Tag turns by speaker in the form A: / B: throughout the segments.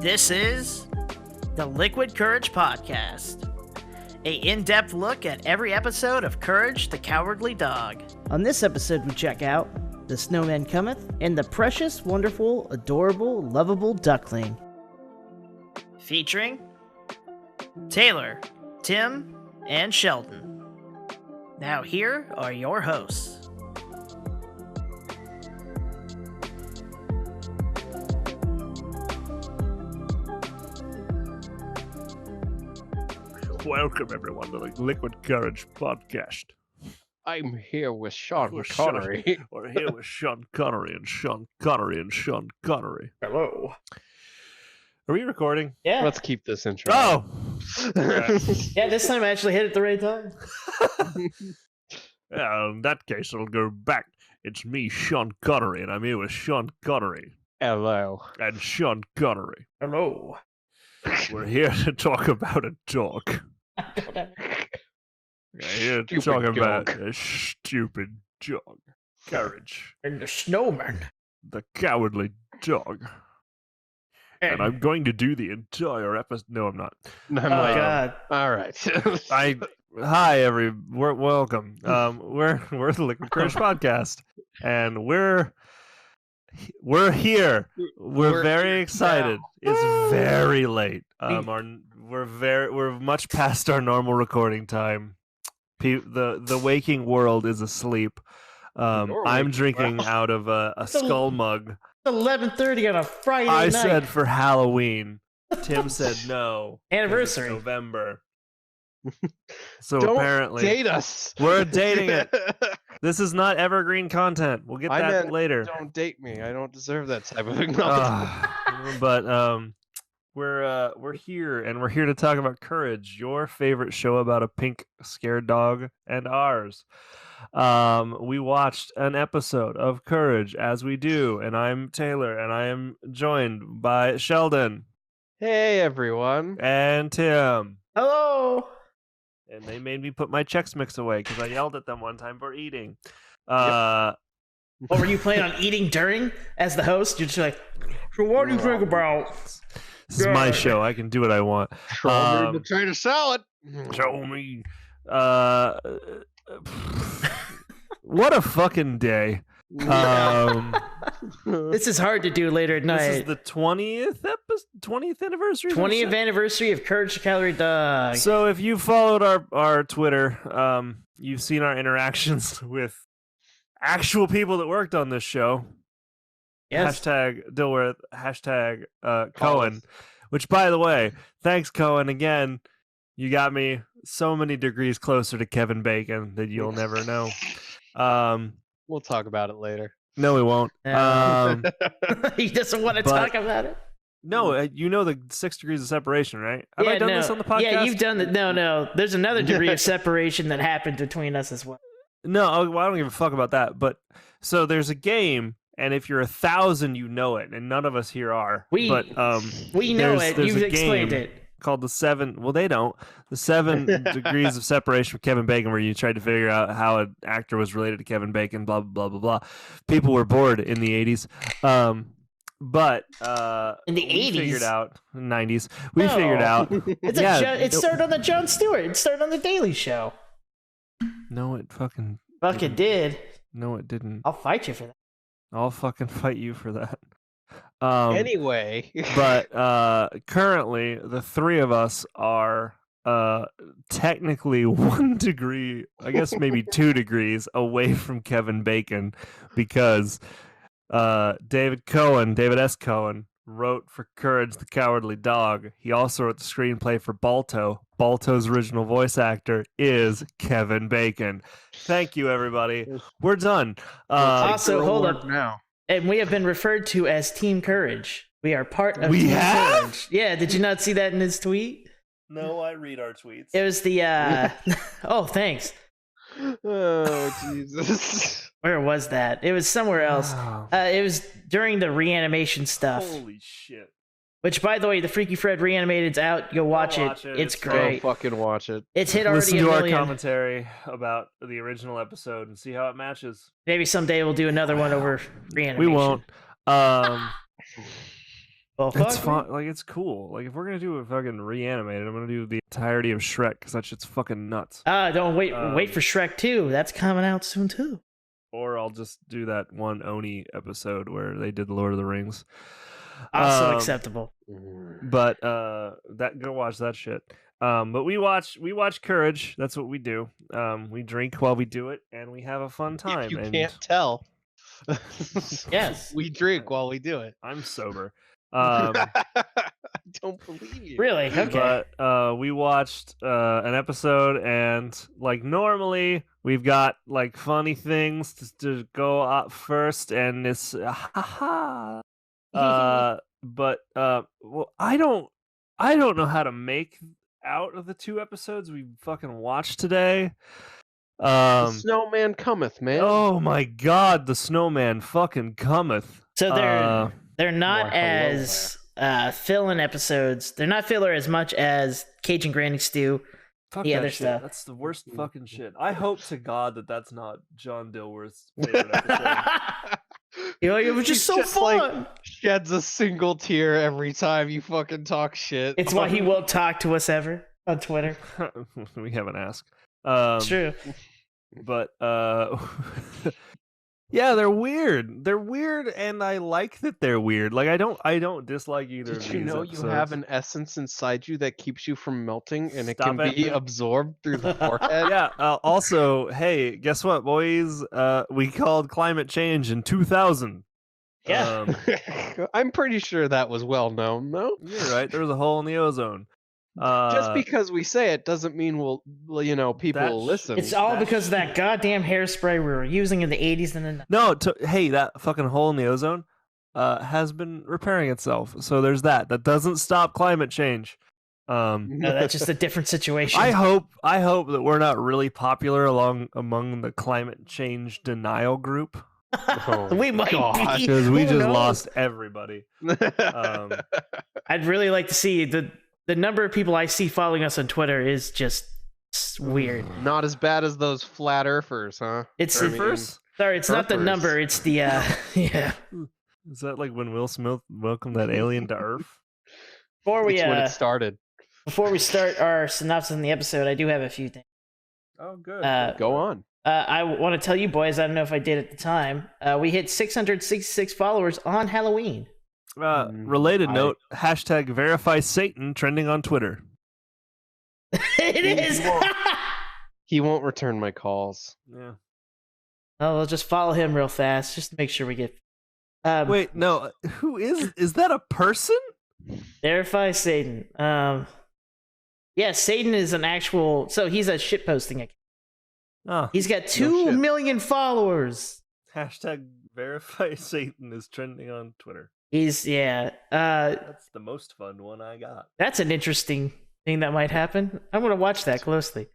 A: This is the Liquid Courage Podcast, a in-depth look at every episode of Courage the Cowardly Dog.
B: On this episode, we check out the Snowman Cometh and the precious, wonderful, adorable, lovable duckling.
A: Featuring Taylor, Tim, and Sheldon. Now here are your hosts.
C: Welcome, everyone, to the Liquid Courage Podcast.
D: I'm here with Sean Connery.
C: We're here with Sean Connery and Sean Connery and Sean Connery.
D: Hello.
C: Are we recording?
B: Yeah.
D: Let's keep this intro.
C: Oh!
B: Yeah, this time I actually hit it the right time.
C: Yeah, in that case, I'll go back. It's me, Sean Connery, and I'm here with Sean Connery.
D: Hello.
C: And Sean Connery.
B: Hello.
C: We're here to talk about a dog. We're here to talk about a stupid dog. Courage.
B: And the snowman.
C: The cowardly dog. And I'm going to do the entire episode. No, I'm not.
D: I'm
B: Oh,
D: like,
B: God.
D: all right.
C: Hi, welcome. We're the Liquid Courage Podcast, and we're here. We're very excited.
D: now.
C: It's very late. We're much past our normal recording time. The waking world is asleep. I'm drinking out of a skull mug.
B: It's 11:30 on a Friday
C: I
B: night.
C: said for Halloween. Tim said no.
B: Anniversary.
C: It's November. So
D: Don't
C: apparently
D: date us.
C: we're dating it. This is not evergreen content. We'll get that
D: meant
C: later.
D: Don't date me. I don't deserve that type of acknowledgement.
C: But we're here, and we're here to talk about Courage, your favorite show about a pink scared dog, and ours. We watched an episode of Courage, as we do, and I'm Taylor, and I am joined by Sheldon
D: Hey, everyone.
C: and Tim.
B: Hello.
C: And they made me put my Chex Mix away because I yelled at them one time for eating.
B: What were you planning on eating during as the host? You're just like, so what do you think about?
C: This is my show. I can do what I want.
D: Show me the potato salad.
C: Show me. What a fucking day.
B: This is hard to do later at night.
C: This is the 20th anniversary.
B: 20th anniversary of Courage the Cowardly Dog.
C: So if you followed our Twitter, you've seen our interactions with actual people that worked on this show.
B: Yes.
C: Hashtag Dilworth, hashtag Cohen. Which, by the way, thanks, Cohen, again. You got me so many degrees closer to Kevin Bacon that you'll never know.
D: We'll talk about it later.
C: No, we won't.
B: He doesn't want to talk about it.
C: No, you know the 6 degrees of separation, right? Have I done this on the podcast?
B: Yeah, you've done that. No. There's another degree of separation that happened between us as well.
C: No, well, I don't give a fuck about that. But so there's a game, and if you're 1,000, you know it, and none of us here are.
B: We know it.
C: There's
B: You've
C: a
B: explained
C: game
B: it.
C: called the 7. Well, they don't. The 7 degrees of separation from Kevin Bacon, where you tried to figure out how an actor was related to Kevin Bacon. Blah blah blah blah blah. People were bored in the 80s. But
B: in the 80s,
C: figured out 90s. We figured out.
B: It started on the Jon Stewart. It started on the Daily Show.
C: No, it fucking
B: did.
C: No, it didn't.
B: I'll fight you for that.
C: I'll fucking fight you for that.
D: Anyway.
C: But currently, the three of us are technically 1 degree, I guess maybe 2 degrees away from Kevin Bacon, because David S. Cohen, wrote for Courage the Cowardly Dog. He also wrote the screenplay for Balto. Balto's original voice actor is Kevin Bacon. Thank you, everybody. We're done.
B: Also, hold up now. And we have been referred to as Team Courage. We are part of Team Courage. Yeah, did you not see that in his tweet?
C: No, I read our tweets.
B: It was the oh, thanks.
D: Oh, Jesus.
B: Where was that? It was somewhere else.
C: Oh.
B: It was during the reanimation stuff.
C: Holy shit.
B: Which, by the way, the Freaky Fred Reanimated's out. Go watch it. It's great.
D: Go fucking watch it.
B: It's hit already
C: Listen
B: a
C: to
B: million.
C: our commentary about the original episode and see how it matches.
B: Maybe someday we'll do another one over Reanimation.
C: We won't.
B: Well,
C: it's fun. Like, it's cool. Like, if we're gonna do a fucking Reanimated, I'm gonna do the entirety of Shrek because that shit's fucking nuts.
B: Don't wait for Shrek 2. That's coming out soon too.
C: Or I'll just do that one Oni episode where they did Lord of the Rings.
B: Also acceptable.
C: But go watch that shit. But we watch Courage. That's what we do. We drink while we do it, and we have a fun time.
D: If you can't tell.
B: Yes,
D: we drink while we do it.
C: I'm sober.
D: I don't believe you.
B: Really? Okay.
C: But we watched an episode, and like normally we've got like funny things to go up first, and it's but well, I don't know how to make out of the two episodes we fucking watched today.
D: The Snowman Cometh, man.
C: Oh my god, the Snowman fucking cometh.
B: So they're not as fill-in episodes. They're not filler as much as Cajun Granny Stew.
C: Fuck
B: the
C: that
B: other
C: shit.
B: stuff.
C: That's the worst fucking shit. I hope to God that that's not John Dilworth's favorite episode.
B: It was just so fun.
D: Sheds a single tear every time you fucking talk shit.
B: It's why he won't talk to us ever on Twitter.
C: We haven't asked.
B: It's true.
C: But yeah, they're weird. They're weird, and I like that they're weird. Like I don't dislike either of these.
D: Did you know
C: episodes.
D: you have an essence inside you that keeps you from melting, and
C: Stop
D: it can be absorbed through the forehead?
C: Yeah. Also, hey, guess what, boys? We called climate change in 2000.
B: Yeah.
D: I'm pretty sure that was well known, though.
C: You're right. There was a hole in the ozone.
D: Just because we say it doesn't mean people will listen.
B: It's all because of that goddamn hairspray we were using in the 80s and the 90s.
C: No, hey, that fucking hole in the ozone has been repairing itself. So there's that. That doesn't stop climate change.
B: No, that's just a different situation.
C: I hope that we're not really popular among the climate change denial group.
B: We might be,
C: because we just lost everybody.
B: I'd really like to see the number of people I see following us on Twitter is just weird.
D: Not as bad as those flat earthers, huh?
B: It's not the number. It's the yeah.
C: Is that like when Will Smith welcomed that alien to Earth?
B: When it
D: started.
B: Before we start our synopsis in the episode, I do have a few things.
C: Oh, good.
D: Go on.
B: I want to tell you boys, I don't know if I did at the time, we hit 666 followers on Halloween.
C: Related note, hashtag verify Satan trending on Twitter.
B: It is.
D: He won't return my calls.
C: Yeah.
B: Oh, we'll just follow him real fast, just to make sure we get.
C: Wait, no. Who is that a person?
B: Verify Satan. Yeah, Satan is an actual. So he's a shitposting account.
C: Oh,
B: he's got 2 million followers.
C: Hashtag verify Satan is trending on Twitter.
B: That's
C: the most fun one I got.
B: That's an interesting thing that might happen. I'm going to watch that closely.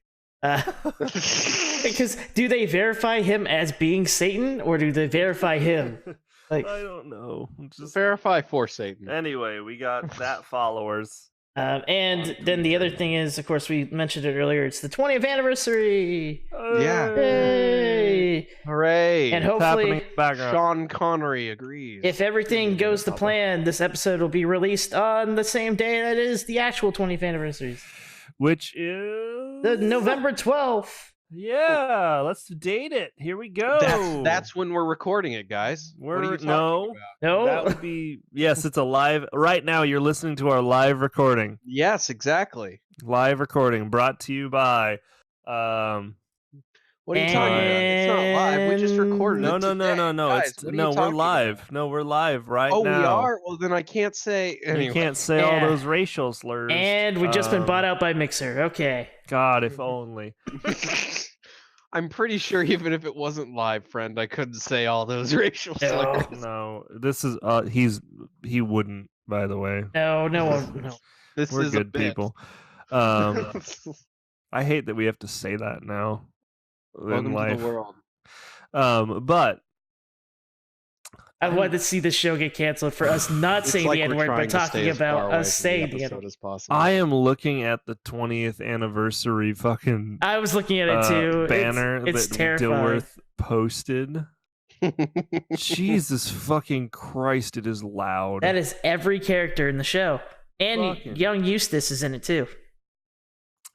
B: Because do they verify him as being Satan, or do they verify him? Like,
C: I don't know.
D: Just verify for Satan.
C: Anyway, we got that followers.
B: And then the other thing is, of course, we mentioned it earlier. It's the 20th anniversary.
D: Yeah.
B: Yay!
D: Hooray!
B: And hopefully,
D: Sean Connery agrees.
B: If everything goes to plan, this episode will be released on the same day that is the actual 20th anniversary,
C: which is
B: the November 12th.
C: Yeah, let's date it. Here we go.
D: That's when we're recording it, guys.
B: No.
C: That would be yes. It's a live. Right now, you're listening to our live recording.
D: Yes, exactly.
C: Live recording brought to you by.
D: What are you talking about? It's not live. We just recorded it.
C: No.
D: Guys,
C: we're live.
D: About?
C: No, we're live right now.
D: Oh, we are. Well, then I can't say. Anyway.
C: You can't say all those racial slurs.
B: And we've just been bought out by Mixer. Okay.
C: God, if only.
D: I'm pretty sure even if it wasn't live, friend, I couldn't say all those racial slurs.
C: No, this is he wouldn't, by the way.
B: No.
C: We're good people. I hate that we have to say that now.
D: Welcome
C: in life.
D: to the world.
C: But
B: I wanted to see the show get canceled for us not saying the N-word, but talking about us saying the N-word.
C: I am looking at the 20th anniversary fucking
B: I was looking at it too.
C: Banner
B: it's
C: that
B: terrifying.
C: Dilworth posted. Jesus fucking Christ, it is loud.
B: That is every character in the show. And
C: Fucking-
B: young Eustace is in it too.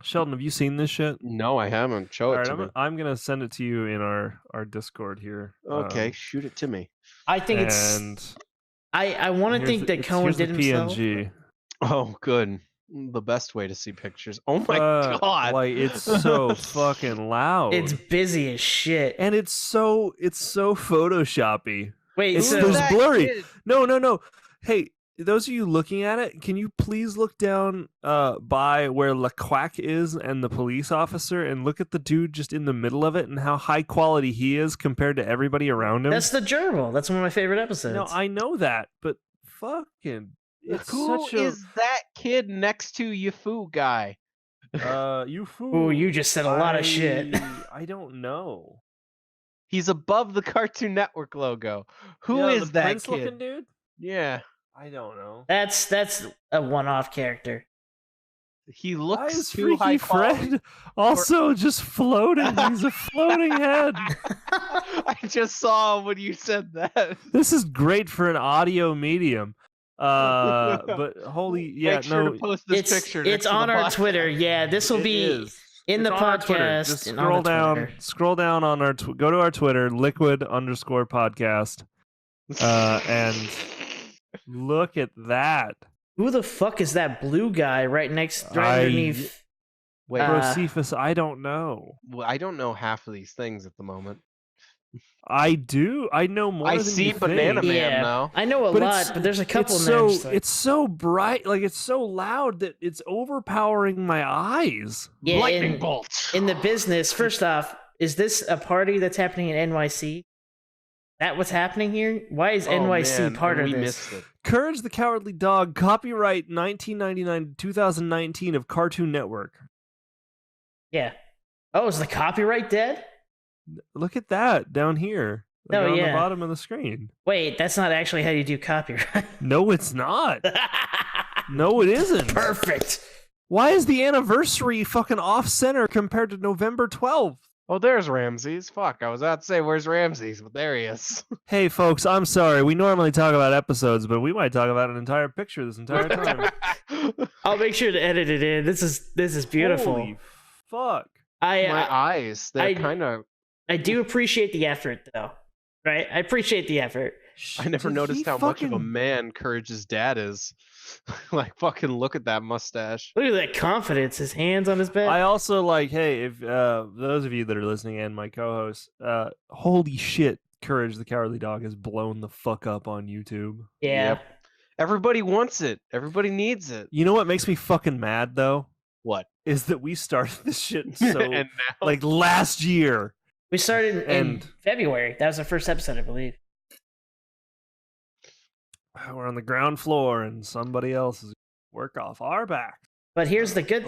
C: Sheldon, have you seen this shit?
D: No, I haven't. Show it to me.
C: I'm gonna send it to you in our Discord here.
D: Okay, shoot it to me.
B: I think it's. I want to think that Cohen did himself.
C: PNG.
D: Oh, good. The best way to see pictures. Oh my god!
C: Like it's so fucking loud.
B: It's busy as shit,
C: and it's so photoshoppy.
B: Wait,
C: there's blurry. Kid? No. Hey, those of you looking at it, can you please look down by where LeQuack is and the police officer and look at the dude just in the middle of it and how high quality he is compared to everybody around him?
B: That's the gerbil. That's one of my favorite episodes.
C: No, I know that, but fucking...
D: Who is that kid next to Yufu guy?
C: Yufu.
B: Oh, you just said a lot of shit.
C: I don't know.
D: He's above the Cartoon Network logo. Who is that kid?
C: Prince-looking dude?
D: Yeah.
C: I don't know.
B: That's a one-off character.
D: He looks
C: too high quality. Fred also just floating. He's a floating head.
D: I just saw when you said that.
C: This is great for an audio medium. But holy,
D: Make sure to post this picture.
B: It's on our Twitter. Yeah, this will be in the podcast.
C: Just scroll down. Scroll down on our. Go to our Twitter, liquid_podcast, and look at that.
B: Who the fuck is that blue guy right underneath?
D: Wait,
C: Josephus, I don't know.
D: Well, I don't know half of these things at the moment.
C: I do. I know more. I
D: see Banana Man now.
B: I know a lot, but there's a couple names.
C: It's so bright, like it's so loud that it's overpowering my eyes.
B: Yeah,
D: lightning bolts.
B: In the business, first off, is this a party that's happening in NYC? That what's happening here? Why is NYC part of this?
C: Courage the Cowardly Dog, copyright 1999-2019 of Cartoon Network.
B: Yeah. Oh, is the copyright dead?
C: Look at that down here. Like on the bottom of the screen.
B: Wait, that's not actually how you do copyright.
C: No, it's not. No, it isn't.
B: Perfect.
C: Why is the anniversary fucking off-center compared to November 12th?
D: Oh, there's Ramses. Fuck, I was about to say, where's Ramses? But there he is.
C: Hey, folks, I'm sorry. We normally talk about episodes, but we might talk about an entire picture this entire time.
B: I'll make sure to edit it in. This is beautiful.
C: Holy fuck.
D: My eyes, they're kind of...
B: I do appreciate the effort, though. Right? I appreciate the effort.
D: I never noticed how much of a man Courage's dad is. Like, fucking look at that mustache.
B: Look at that confidence. His hands on his bed.
C: I also like, hey, if those of you that are listening and my co-host, holy shit, Courage the Cowardly Dog has blown the fuck up on YouTube.
B: Yeah.
D: Yep. Everybody wants it. Everybody needs it.
C: You know what makes me fucking mad, though?
D: What?
C: Is that we started this shit so, like, last year.
B: We started in February. That was the first episode, I believe.
C: We're on the ground floor, and somebody else is work off our back.
B: But here's the good.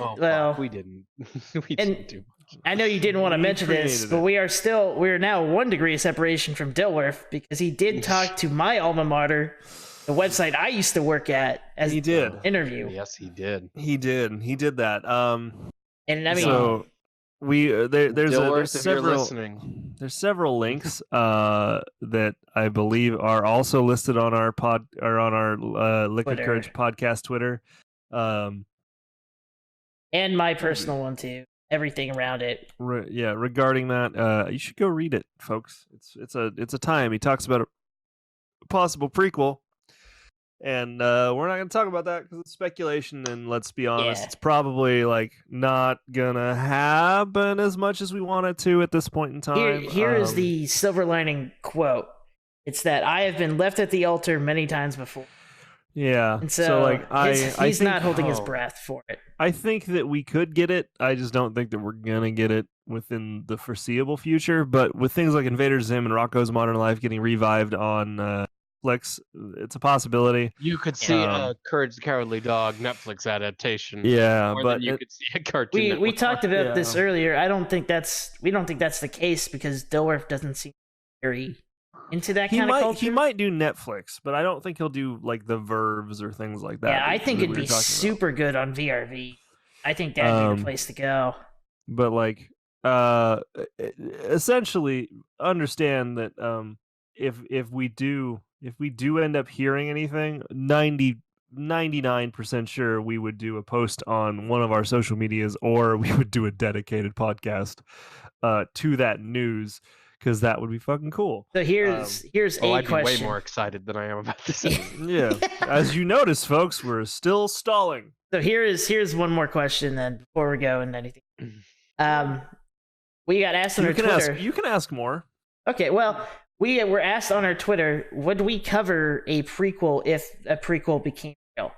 D: We didn't. We didn't do much.
B: I know you didn't want to mention this, but we're now 1 degree of separation from Dilworth because he did talk to my alma mater, the website I used to work at, as
C: he did
B: interview.
D: Yes, he did.
C: He did that.
B: And I mean,
C: so there's several links that I believe are also listed on our Liquid
B: Twitter.
C: Courage podcast Twitter,
B: and my personal one too. Everything around it.
C: Regarding that, you should go read it, folks. It's a time. He talks about a possible prequel. And we're not going to talk about that because it's speculation, and let's be honest, it's probably like not gonna happen as much as we want it to at this point in time.
B: Here is the silver lining quote. It's that I have been left at the altar many times before.
C: Yeah.
B: And so like he's not holding his breath for it.
C: I think that we could get it. I just don't think that we're gonna get it within the foreseeable future. But with things like Invader Zim and Rocko's Modern Life getting revived on Netflix, it's a possibility.
D: You could see a Courage the Cowardly Dog Netflix adaptation.
C: Yeah,
D: more
C: but
D: than you could see a cartoon.
B: We talked about this earlier. We don't think that's the case because Dilworth doesn't seem very into that kind of culture.
C: He might do Netflix, but I don't think he'll do like the Verves or things like that.
B: Yeah, I think it'd be super good on VRV. I think that'd be the place to go.
C: But like, essentially, understand that if we do end up hearing anything, 99% sure we would do a post on one of our social medias, or we would do a dedicated podcast to that news, because that would be fucking cool.
B: So here's a
D: I'd
B: question.
D: be way more excited than I am about this.
C: Yeah, as you notice, folks, we're still stalling.
B: So here's one more question then before we go into anything. We got asked on our Twitter.
C: You can ask more.
B: Okay, well, we were asked on our Twitter, would we cover a prequel if a prequel became real?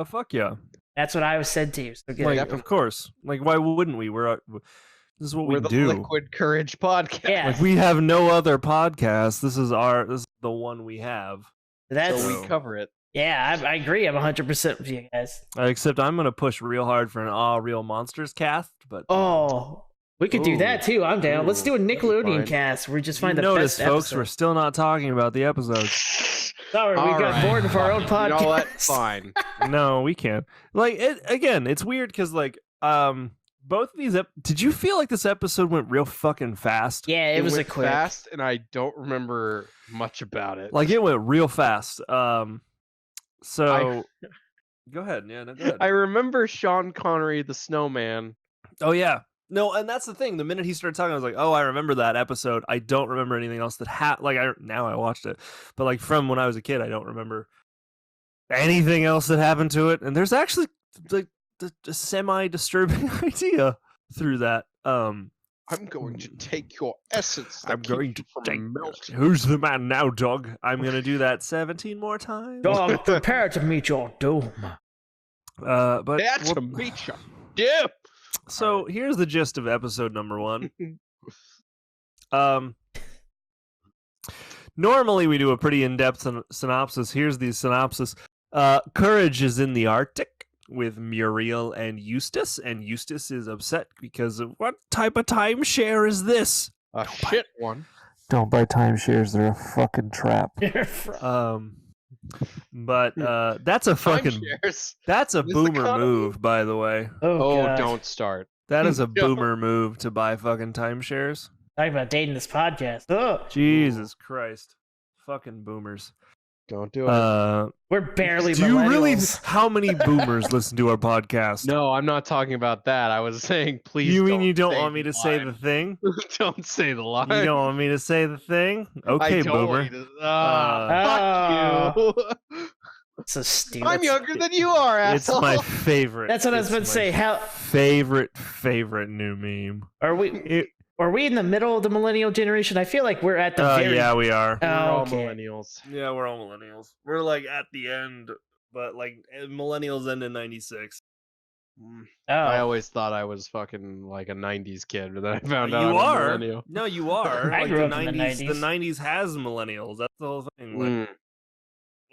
C: Fuck yeah.
B: That's what I was said to you. So good.
C: Like, of course. Like, why wouldn't we? This is what we do.
D: We're the Liquid Courage podcast.
B: Yeah.
C: Like, we have no other podcast. This is the one we have.
D: So we cover it.
B: Yeah, I agree. I'm 100% with you guys.
C: Except I'm gonna push real hard for an Real Monsters cast, but
B: we could do that too. I'm down. Let's do a Nickelodeon cast where we just find the best
C: folks,
B: episode.
C: we're still not talking about the episodes.
B: Sorry, we got bored of our own podcast.
D: You know what? Fine.
C: No, we can't. Like, it's weird because like both of these did you feel like this episode went real fucking fast?
B: Yeah, it was
D: went
B: a quick
D: fast, and I don't remember much about it.
C: Like, it went real fast. So go ahead. Yeah, no, go ahead.
D: I remember Sean Connery, the Snowman.
C: Oh yeah. No, and that's the thing. The minute he started talking, I was like, "Oh, I remember that episode." I don't remember anything else that now I watched it, but like from when I was a kid, I don't remember anything else that happened to it. And there's actually like the semi-disturbing idea through that.
D: I'm going to take your essence.
C: I'm going to take.
D: melting.
C: Who's the man now, dog? I'm going to do that 17 more times.
B: Dog, prepare to meet your doom.
C: But
D: That's a meet your doom.
C: So here's the gist of episode number 1. Normally we do a pretty in-depth synopsis. Here's the synopsis. Courage is in the Arctic with Muriel and Eustace is upset because of what type of timeshare is this?
D: A shit one.
C: Don't buy timeshares, they're a fucking trap. But that's a fucking that's a boomer move, by the way.
D: Oh, don't start.
C: That is a boomer move to buy fucking timeshares.
B: Talking about dating this podcast. Oh,
C: Jesus Christ. Fucking boomers.
D: Don't do it.
B: We're barely
C: Do
B: millennials.
C: you really? How many boomers listen to our podcast?
D: No, I'm not talking about that. I was saying, please.
C: You mean you don't want me to say the thing?
D: Don't say the line.
C: You don't want me to say the thing? Okay,
D: I don't
C: boomer.
D: want you to- fuck you.
B: So stupid.
D: I'm younger than you are, asshole.
C: It's my favorite.
B: That's what I was about to say. How
C: favorite new meme.
B: are we? Are we in the middle of the millennial generation? I feel like we're at the very...
C: Yeah, we are.
D: We're all
B: okay.
D: millennials.
C: Yeah, we're all millennials. We're like at the end, but like millennials end in 96.
B: Oh.
D: I always thought I was fucking like a 90s kid, but then I found out
C: You
D: I'm a
C: are.
D: millennial.
C: No, you are.
B: I
C: Like,
B: grew
C: the
B: up in the
C: 90s.
B: 90s.
C: The 90s has millennials. That's the whole thing. Like,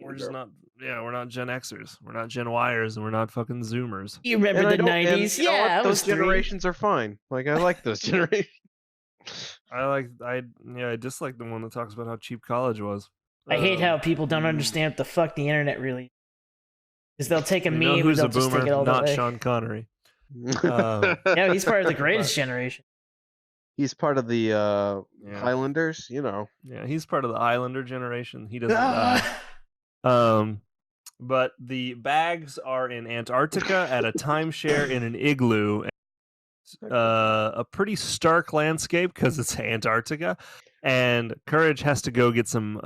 C: we're just not. Yeah, we're not Gen Xers. We're not Gen Yers, and we're not fucking Zoomers.
B: You remember the 90s?
D: You know what?
B: Yeah,
D: Those generations are fine. Like, I like those generations.
C: I dislike the one that talks about how cheap college was.
B: I hate how people don't understand what the fuck the internet really is. Because they'll take a
C: you
B: meme
C: know
B: and
C: who's
B: they'll
C: a
B: just take it
C: boomer?
B: all the
C: Not
B: way.
C: Sean Connery.
B: Yeah, he's part of the greatest generation.
D: He's part of the Highlanders, you know.
C: Yeah, he's part of the Islander generation. He doesn't die. But the bags are in Antarctica at a timeshare in an igloo. A pretty stark landscape because it's Antarctica, and Courage has to go get some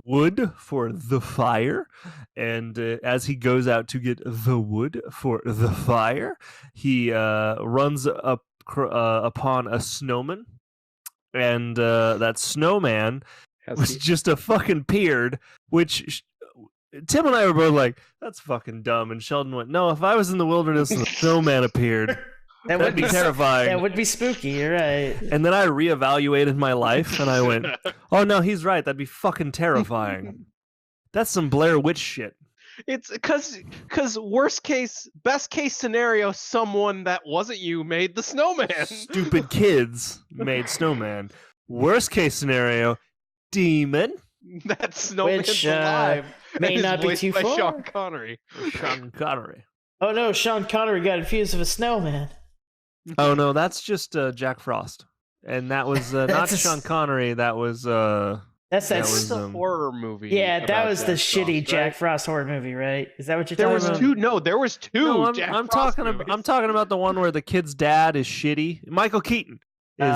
C: wood for the fire. And as he goes out to get the wood for the fire, he runs up upon a snowman, and that snowman was just a fucking peard, which Tim and I were both like, that's fucking dumb. And Sheldon went, no, if I was in the wilderness and a snowman appeared, that'd be terrifying.
B: That would be spooky, you're right.
C: And then I reevaluated my life and I went, oh no, he's right. That'd be fucking terrifying. That's some Blair Witch shit.
D: It's because best case scenario, someone that wasn't you made the snowman.
C: Stupid kids made snowman. Worst case scenario, demon.
D: That Snowman's
B: Which,
D: alive.
B: may
D: and is
B: not be
D: voiced
B: too
D: by
B: far.
D: Sean Connery.
C: Sean Connery.
B: Oh no, Sean Connery got infused with a snowman.
C: Oh no, that's just Jack Frost, and that was not
B: That's
C: Sean Connery. That was
B: That's
C: that
B: that.
C: was,
D: a horror movie.
B: Yeah, that
D: about
B: was the
D: Jack
B: shitty
D: Frost,
B: Jack
D: right?
B: Frost horror movie, right? Is that what you're
D: There
B: talking
D: was
B: about?
D: two. No, there was two.
C: No,
D: Jack
C: I'm
D: Frost
C: talking
D: movies.
C: about. I'm talking about the one where the kid's dad is shitty. Michael Keaton is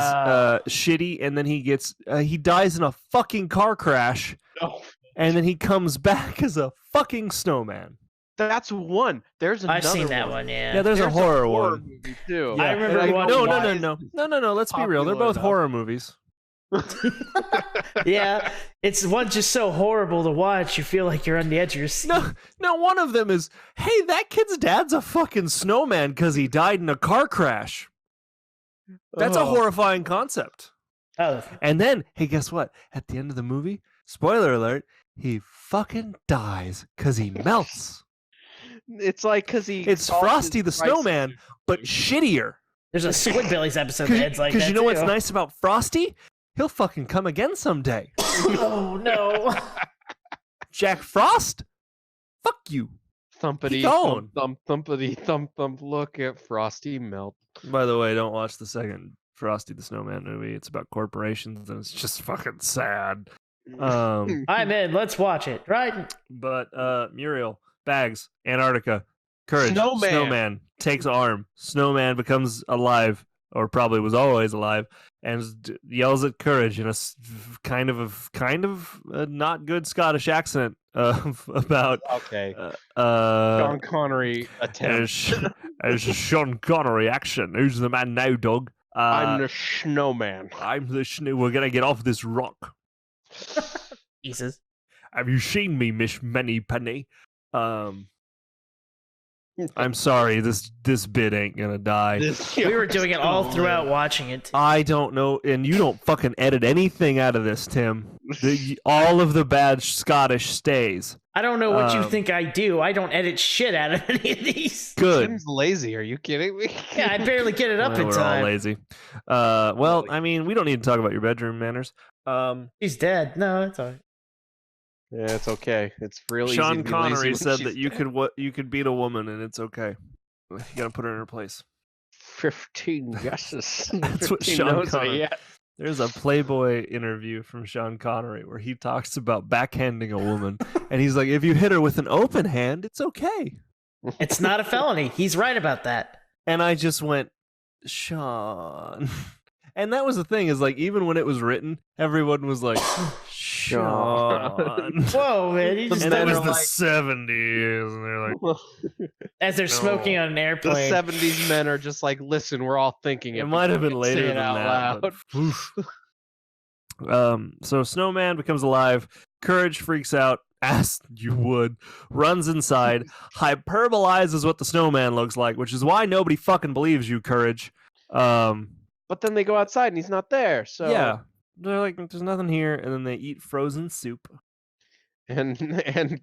C: shitty, and then he dies in a fucking car crash,
D: Oh,
C: and then he comes back as a fucking snowman.
D: that's one. There's another
B: I've seen that one.
C: Yeah,
B: Yeah.
C: there's a horror one.
D: movie too.
C: Yeah.
B: I remember
D: And
B: watching-
C: No,
D: why
C: no. Let's be real. They're
D: popular
C: both
D: enough.
C: horror movies.
B: Yeah, it's one just so horrible to watch. You feel like you're on the edge of your seat.
C: No, one of them is, hey, that kid's dad's a fucking snowman because he died in a car crash. That's a
D: Oh.
C: horrifying concept.
B: Oh,
C: And then, hey, guess what? At the end of the movie, spoiler alert, he fucking dies because he melts.
D: It's like because he.
C: It's
D: solved
C: Frosty
D: his
C: the
D: crisis.
C: Snowman, but shittier.
B: there's a Squidbillies episode that ends like that.
C: Because you know what's
B: too.
C: nice about Frosty? He'll fucking come again someday.
B: Oh no.
C: Jack Frost? Fuck you.
D: Thumpity
C: Keep going.
D: thump thumpity thump thump. Look at Frosty melt.
C: By the way, don't watch the second Frosty the Snowman movie. It's about corporations and it's just fucking sad.
B: I'm in. Let's watch it. Right?
C: But Muriel, Bags, Antarctica, Courage,
D: Snowman.
C: takes arm. Snowman becomes alive, or probably was always alive, and yells at Courage in a kind of a not good Scottish accent about
D: Okay.
C: Sean
D: Sean Connery attempt.
C: As a Sean Connery action. Who's the man now, dog?
D: I'm the snowman.
C: I'm the We're gonna get off this rock.
B: Jesus.
C: Have you seen me, Miss Penny? I'm sorry, this bit ain't gonna die.
B: We were doing it all throughout watching it.
C: I don't know, and you don't fucking edit anything out of this, Tim. All of the bad Scottish stays.
B: I don't know what you think I do. I don't edit shit out of any of these.
C: Good.
D: Tim's lazy. Are you kidding me?
B: Yeah, I barely get it up in
C: We're
B: time.
C: all lazy. Well, I mean, we don't need to talk about your bedroom manners.
B: She's dead. No, it's all right.
D: Yeah, it's okay. It's really easy
C: Sean
D: to be lazy
C: Connery
D: when
C: said
D: she's
C: that you
D: dead.
C: could beat a woman and it's okay. You gotta put her in her place.
D: 15 guesses.
C: That's what
D: 15
C: Sean
D: no's a
C: Connery-
D: yes.
C: There's a Playboy interview from Sean Connery where he talks about backhanding a woman, and he's like, if you hit her with an open hand, it's okay.
B: It's not a felony. He's right about that.
C: And I just went, Sean. And that was the thing, is like, even when it was written, everyone was like, Sean.
B: Whoa, man. You just
C: And that
B: don't
C: was
B: know,
C: the 70s, and they're like,
B: as they're smoking on an
D: The
B: airplane.
D: 70s men are just like, listen, we're all thinking
C: it might have been
D: before we
C: later
D: say
C: than
D: it out
C: that.
D: loud.
C: But, oof. So Snowman becomes alive. Courage freaks out, as you would, runs inside, hyperbolizes what the snowman looks like, which is why nobody fucking believes you, Courage.
D: But then they go outside and he's not there. So
C: Yeah. They're like, there's nothing here, and then they eat frozen soup.
D: and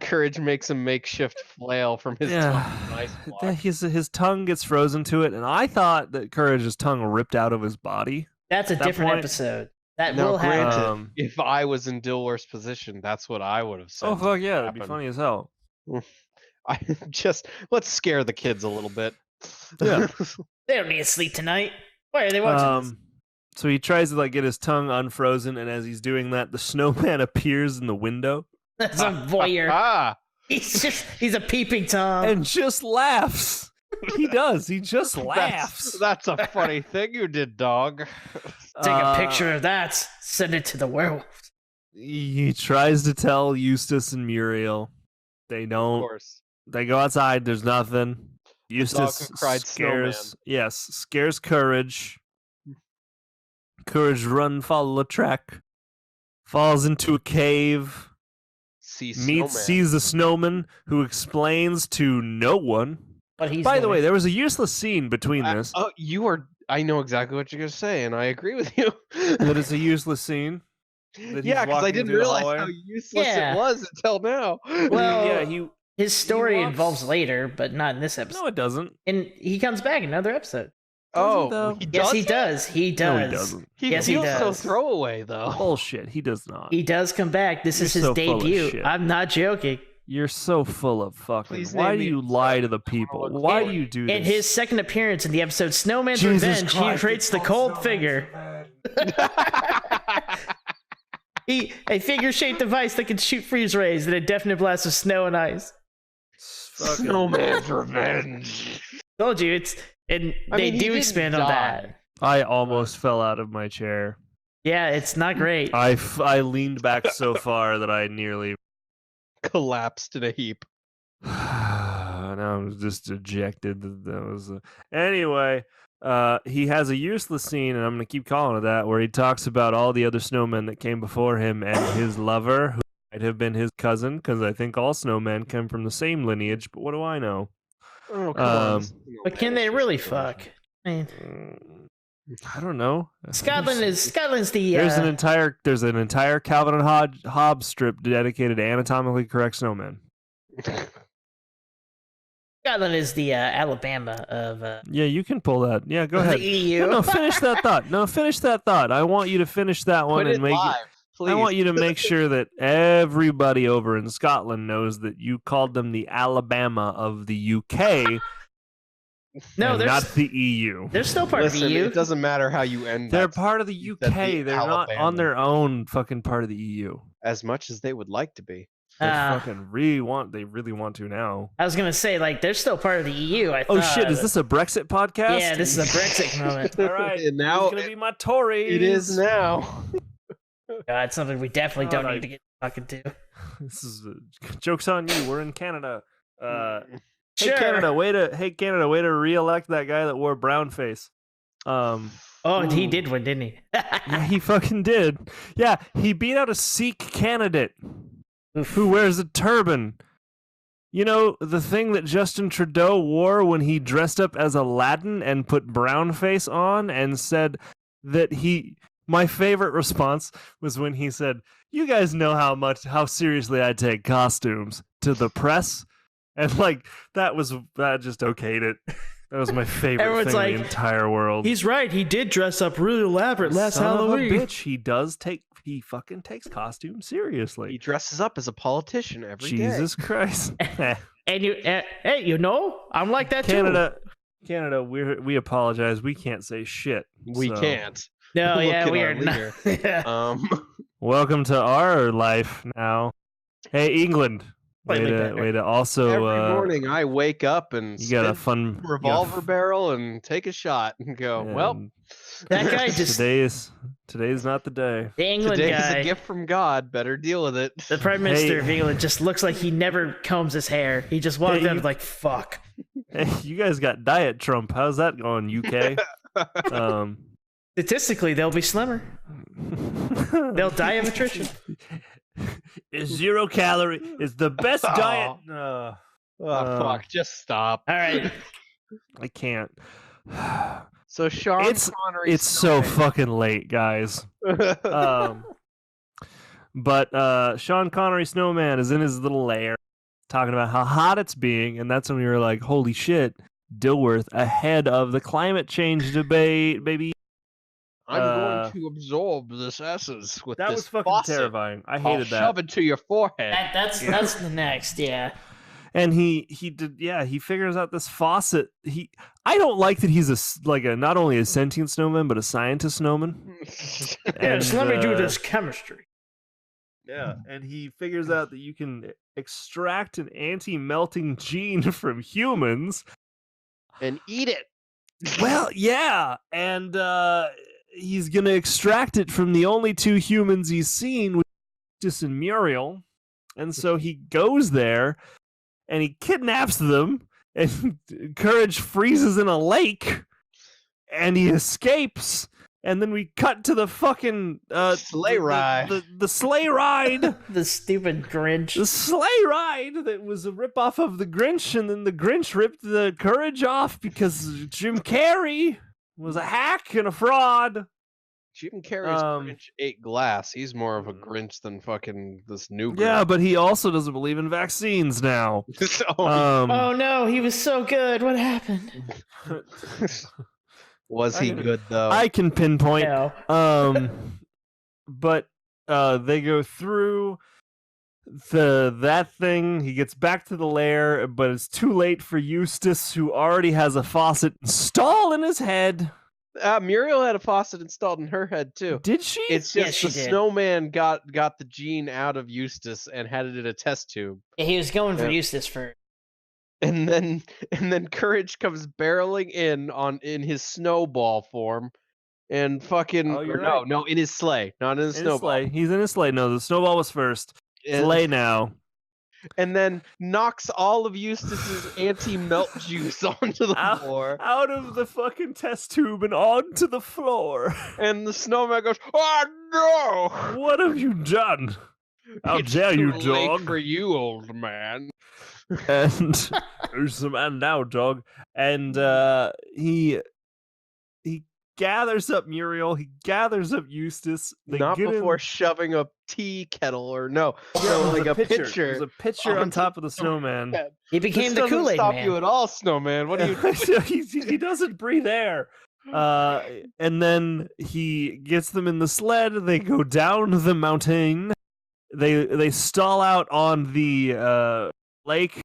D: Courage makes a makeshift flail from his tongue. Nice block.
C: His tongue gets frozen to it, and I thought that Courage's tongue ripped out of his body.
B: That's a
C: That
B: different
C: point-
B: episode. That
D: Now,
B: will
D: granted,
B: happen.
D: if I was in Dilworth's position, that's what I would have said.
C: Oh fuck yeah, that'd be
D: happen.
C: funny as hell.
D: I just let's scare the kids a little bit.
C: Yeah.
B: They don't need to sleep tonight. Why are they watching
C: So he tries to like get his tongue unfrozen, and as he's doing that, the snowman appears in the window
B: this? That's a voyeur.
D: Ah,
B: He's a peeping Tom.
C: and just laughs. He does. He just laughs.
D: that's a funny thing you did, dog.
B: Take a picture of that. Send it to the werewolf.
C: He tries to tell Eustace and Muriel. They
D: Of
C: don't.
D: course.
C: They go outside. There's nothing. Eustace
D: who cried
C: scares. Yes, scares Courage. Courage follow the track. Falls into a cave. Sees the snowman, who explains to no one.
B: But he's
C: By the way,
B: doing.
C: there was a useless scene between this.
D: Oh, you are. I know exactly what you're gonna say, and I agree with you.
C: That is a useless scene. That he's
D: Yeah, because I
C: walking
D: didn't
C: through the
D: realize
C: hallway.
D: how useless
B: Yeah.
D: it was until now.
B: Well,
C: Yeah,
B: his story
C: walks-
B: involves later, but not in this episode.
C: No, it doesn't.
B: And he comes back in another episode.
D: Oh,
B: yes, he does. He does.
C: No, he doesn't.
B: Yes, he
D: feels so
B: does.
D: throwaway though.
C: Bullshit. He does not.
B: He does come back. This is his
C: so full of
B: debut.
C: shit.
B: I'm not joking.
C: You're so full of fucking.
D: Please
C: Why
D: name
C: do
D: me
C: you
D: inside.
C: lie to the people? Why do you do this?
B: In his second appearance in the episode Snowman's
C: Jesus
B: Revenge,
C: Christ,
B: he creates the cold figure. A figure-shaped device that can shoot freeze rays and a definite blast of snow and ice.
D: Snowman's Revenge.
B: Told you, they do expand on that.
C: I almost fell out of my chair.
B: Yeah, it's not great.
C: I leaned back so far that I nearly
D: Collapsed in a heap.
C: now I'm just ejected. That was anyway. He has a useless scene, and I'm gonna keep calling it that, where he talks about all the other snowmen that came before him and his lover, who might have been his cousin, because I think all snowmen come from the same lineage. But what do I know?
D: Oh, come on.
B: But can they really fuck? I mean,
C: I don't know.
B: Scotland's the
C: There's an entire Calvin and Hobbes strip dedicated to anatomically correct snowmen.
B: Scotland is the Alabama of
C: Yeah, you can pull that. Yeah, go
B: the
C: ahead.
B: EU.
C: No, finish that thought. No, finish that thought. I want you to finish that one
D: Put
C: and
D: it
C: make
D: live, please.
C: I want you to make sure that everybody over in Scotland knows that you called them the Alabama of the UK.
B: No,
C: and not the EU.
B: They're still part
D: Listen,
B: of the EU.
D: it doesn't matter how you end.
C: They're
D: that
C: part of the
D: sentence,
C: UK.
D: that the
C: They're not
D: Alabama,
C: on their own fucking part of the EU.
D: as much as they would like to be.
C: They really want to now.
B: I was gonna say, like, they're still part of the EU.
C: Oh shit! Is this a Brexit podcast?
B: Yeah, this is a Brexit moment.
C: All right,
D: And now
C: it's gonna be my Tories.
D: It is now.
B: God, something we definitely don't
C: God,
B: need to get fucking to.
C: This is joke's on you. We're in Canada. Hey
B: Sure.
C: Canada, way to re-elect that guy that wore brown face.
B: Oh, he did win, didn't he?
C: Yeah, he fucking did. Yeah, he beat out a Sikh candidate who wears a turban. You know, the thing that Justin Trudeau wore when he dressed up as Aladdin and put brown face on and said that my favorite response was when he said, "You guys know how seriously I take costumes," to the press. And like that just okayed it. That was my favorite
B: Everyone's
C: thing in
B: like,
C: the entire world.
B: He's right. He did dress up really elaborate last Halloween.
C: Of a bitch. He fucking takes costumes seriously.
D: He dresses up as a politician every day.
C: Jesus Christ.
B: And hey, I'm like that
C: too. Canada, we apologize. We can't say shit.
D: We can't.
B: No,
D: Look
B: yeah,
D: at
B: we
D: our
B: are
D: leader.
B: not.
C: Welcome to our life now. Hey, England. Way to also.
D: Every morning I wake up and
C: you got a fun
D: revolver barrel and take a shot and go. Well,
B: that guy just
C: today's not the day.
B: The England
D: today's
B: guy,
D: a gift from God. Better deal with it.
B: The Prime Minister of England just looks like he never combs his hair. He just walked out like fuck.
C: Hey, you guys got Diet Trump. How's that going, UK?
B: Statistically, they'll be slimmer. They'll die of attrition.
C: Is 0 calorie is the best diet.
D: Fuck! Just stop.
B: All right,
C: I can't.
D: So Sean Connery.
C: It's so fucking late, guys. But Sean Connery Snowman is in his little lair, talking about how hot it's being, and that's when we were like, "Holy shit, Dilworth ahead of the climate change debate, baby."
D: I'm going to absorb this essence with
C: that
D: this
C: was fucking
D: faucet.
C: terrifying. I
D: I'll
C: hated that.
D: Shove it to your forehead.
B: that's the next, yeah.
C: And he figures out this faucet. I don't like that he's not only a sentient snowman but a scientist snowman.
B: Yes, let me do this chemistry.
C: Yeah, and he figures out that you can extract an anti-melting gene from humans
D: and eat it.
C: Well, yeah, and he's gonna extract it from the only two humans he's seen, which is and Muriel. And so he goes there and he kidnaps them, and Courage freezes in a lake, and he escapes. And then we cut to the fucking
D: sleigh ride.
C: The sleigh ride.
B: The stupid Grinch.
C: The sleigh ride that was a ripoff of the Grinch, and then the Grinch ripped the Courage off because Jim Carrey was a hack and a fraud.
D: Jim Carrey's Grinch ate glass. He's more of a Grinch than fucking this new Grinch.
C: Yeah, but he also doesn't believe in vaccines now.
B: Oh no, he was so good. What happened?
D: Was he good though?
C: I can pinpoint.
B: No.
C: But they go through that thing. He gets back to the lair, but it's too late for Eustace, who already has a faucet installed in his head.
D: Muriel had a faucet installed in her head too.
C: Did she?
D: It's just the snowman got the gene out of Eustace and had it in a test tube.
B: Yeah, he was going for Eustace first.
D: And then Courage comes barreling in his snowball form, and fucking no, in his sleigh, not in his snowball.
C: He's in his sleigh. No, the snowball was first. Sleigh now.
D: And then knocks all of Eustace's anti-melt juice onto the floor.
C: Out of the fucking test tube and onto the floor.
D: And the snowman goes, "Oh no!
C: What have you done? How dare you, dog?
D: Late for you, old man."
C: And there's the man now, dog. And he gathers up Muriel. He gathers up Eustace.
D: Not before shoving a tea kettle like a pitcher.
C: There's a pitcher on top of the snowman.
B: He became the Kool-Aid
D: man. Stop
B: man.
D: you at all, snowman. What are you doing?
C: He doesn't breathe air. And then he gets them in the sled. They go down the mountain. They stall out on the lake.